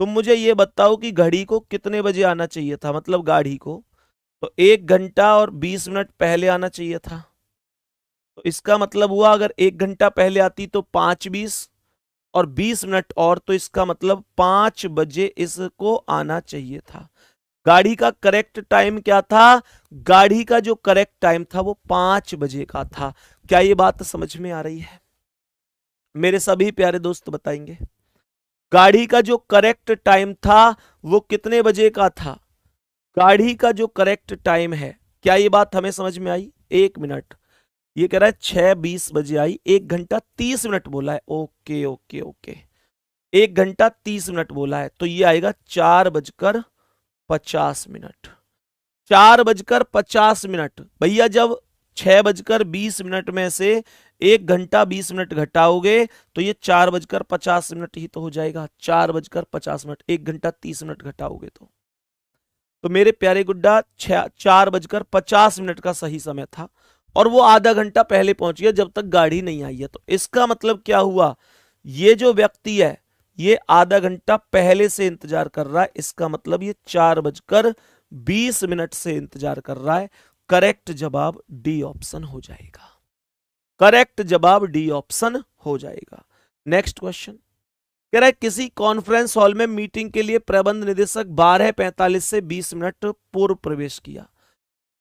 तुम मुझे ये बताओ कि घड़ी को कितने बजे आना चाहिए था? मतलब गाड़ी को तो 1 घंटा और 20 मिनट पहले आना चाहिए था। तो इसका मतलब हुआ अगर 1 घंटा पहले आती तो 5:20 और 20 मिनट और, तो इसका मतलब 5 बजे इसको आना चाहिए था। गाड़ी का करेक्ट टाइम क्या था? गाड़ी का जो करेक्ट टाइम था वो 5 बजे का था। क्या ये बात समझ में आ रही है? मेरे सभी प्यारे दोस्त बताएंगे गाड़ी का जो करेक्ट टाइम था वो कितने बजे का था? गाड़ी का जो करेक्ट टाइम है, क्या ये बात हमें समझ में आई? 1 मिनट, ये कह रहा है 6:20 बजे आई, 1 घंटा 30 मिनट बोला है। ओके ओके ओके, 1 घंटा 30 मिनट बोला है, तो ये आएगा 4:50। 4:50 भैया जब 6:20 में से 1 घंटा 20 मिनट घटाओगे तो ये 4:50 ही तो हो जाएगा। 4:50, 1 घंटा 30 मिनट घटाओगे तो तो मेरे प्यारे गुड्डा 4:50 का सही समय था और वो आधा घंटा पहले पहुंच गया जब तक गाड़ी नहीं आई है। तो इसका मतलब क्या हुआ, ये जो व्यक्ति है ये आधा घंटा पहले से इंतजार कर रहा है, इसका मतलब ये 4:20 से इंतजार कर रहा है। करेक्ट जवाब डी ऑप्शन हो जाएगा। करेक्ट जवाब डी ऑप्शन हो जाएगा। नेक्स्ट क्वेश्चन कह रहा है किसी कॉन्फ्रेंस हॉल में मीटिंग के लिए प्रबंध निदेशक 12:45 से 20 मिनट पूर्व प्रवेश किया।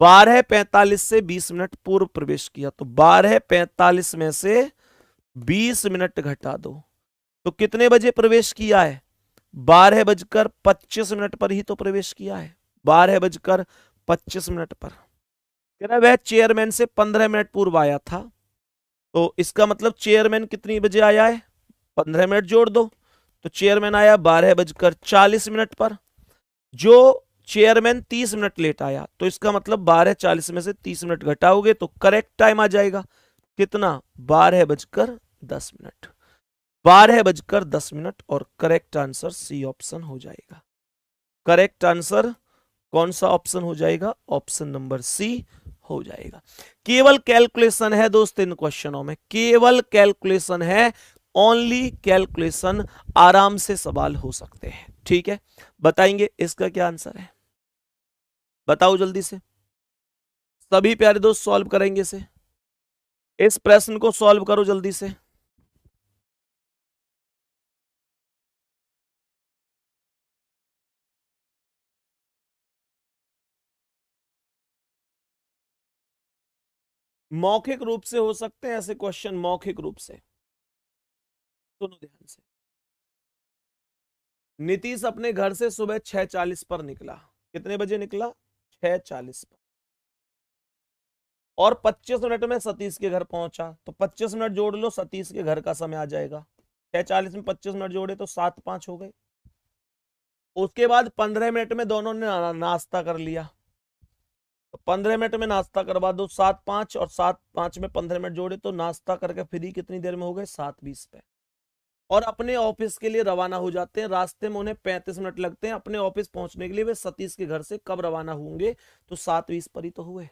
12:45 से 20 मिनट पूर्व प्रवेश किया, तो 12:45 में से 20 मिनट घटा दो तो कितने बजे प्रवेश किया है? 12:25 पर ही तो प्रवेश किया है, 12:25 पर। कह रहा है वह चेयरमैन से 15 मिनट पूर्व आया था, तो इसका मतलब चेयरमैन कितनी बजे आया है? 15 मिनट जोड़ दो, तो चेयरमैन आया 12:40 पर। जो चेयरमैन 30 मिनट लेट आया, तो इसका मतलब 12:40 में से 30 मिनट घटाओगे तो करेक्ट टाइम आ जाएगा कितना? 12:10। 12:10 और करेक्ट आंसर सी ऑप्शन हो जाएगा। करेक्ट आंसर कौन सा ऑप्शन हो जाएगा? ऑप्शन नंबर सी हो जाएगा। केवल कैलकुलेशन है दोस्त इन क्वेश्चनों में, केवल कैलकुलेशन है, ओनली कैलकुलेशन। आराम से सवाल हो सकते हैं, ठीक है। बताएंगे इसका क्या आंसर है, बताओ जल्दी से। सभी प्यारे दोस्त सॉल्व करेंगे इसे, इस प्रश्न को सॉल्व करो जल्दी से। मौखिक रूप से हो सकते हैं ऐसे क्वेश्चन, मौखिक रूप से। सुनो ध्यान से। नीतीश अपने घर से सुबह 6:40 पर निकला। कितने बजे निकला? 6:40 पर। और 25 मिनट में सतीश के घर पहुंचा, तो 25 मिनट जोड़ लो, सतीश के घर का समय आ जाएगा। 6:40 में 25 मिनट जोड़े तो 7:05 हो गए। उसके बाद 15 मिनट में दोनों ने नाश्ता कर लिया, तो 15 मिनट में नाश्ता करवा दो, 7:05 और 7:05 में 15 मिनट जोड़े तो नाश्ता करके फ्री कितनी देर में हो गए? 7:20 पे। और अपने ऑफिस के लिए रवाना हो जाते हैं। रास्ते में उन्हें 35 मिनट लगते हैं अपने ऑफिस पहुंचने के लिए। वे सतीश के घर से कब रवाना होंगे? तो 7:20 पर ही तो हुए,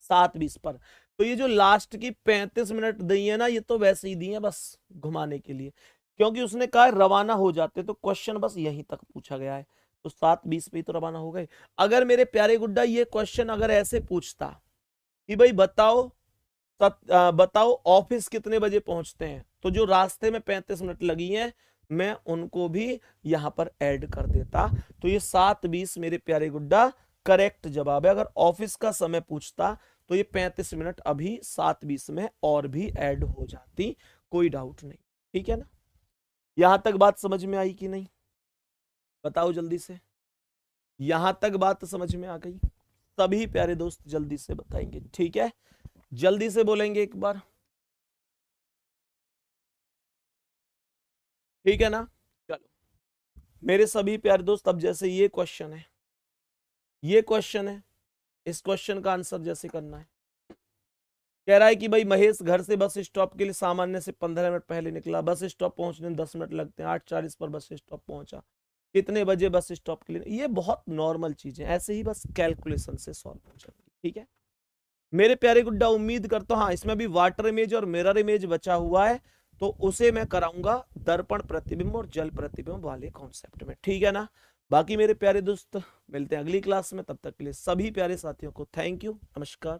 7:20 पर। तो ये जो लास्ट की 35 मिनट दी है ना, ये तो वैसे ही दी है बस घुमाने के लिए, क्योंकि उसने कहा रवाना हो जाते, तो क्वेश्चन बस यहीं तक पूछा गया है। तो 7:20 पे ही तो रवाना हो गए। अगर मेरे प्यारे गुड्डा ये क्वेश्चन अगर ऐसे पूछता कि भाई बताओ ऑफिस कितने बजे पहुंचते हैं, तो जो रास्ते में 35 मिनट लगी हैं मैं उनको भी यहां पर ऐड कर देता। तो ये 7:20 मेरे प्यारे गुड्डा करेक्ट जवाब है। अगर ऑफिस का समय पूछता तो ये 35 मिनट अभी 7:20 में और भी ऐड हो जाती, कोई डाउट नहीं, ठीक है ना। यहां तक बात समझ में आई कि नहीं, बताओ जल्दी से। यहां तक बात समझ में आ गई? सभी प्यारे दोस्त जल्दी से बताएंगे, ठीक है, जल्दी से बोलेंगे एक बार, ठीक है ना। चलो मेरे सभी प्यारे दोस्त, अब जैसे ये क्वेश्चन है, ये क्वेश्चन है, इस क्वेश्चन का आंसर जैसे करना है। कह रहा है कि भाई महेश घर से बस स्टॉप के लिए सामान्य से 15 मिनट पहले निकला, बस स्टॉप पहुंचने में 10 मिनट लगते हैं, 8:40 पर बस स्टॉप पहुंचा, कितने बजे बस स्टॉप के लिए? ये बहुत नॉर्मल चीज है, ऐसे ही बस कैलकुलेशन से सॉल्व हो जाएगी, ठीक है मेरे प्यारे गुड्डा। उम्मीद करता हूं, हाँ इसमें भी वाटर इमेज और मिरर इमेज बचा हुआ है, तो उसे मैं कराऊंगा दर्पण प्रतिबिंब और जल प्रतिबिंब वाले कॉन्सेप्ट में, ठीक है ना। बाकी मेरे प्यारे दोस्त मिलते हैं अगली क्लास में, तब तक के लिए सभी प्यारे साथियों को थैंक यू, नमस्कार।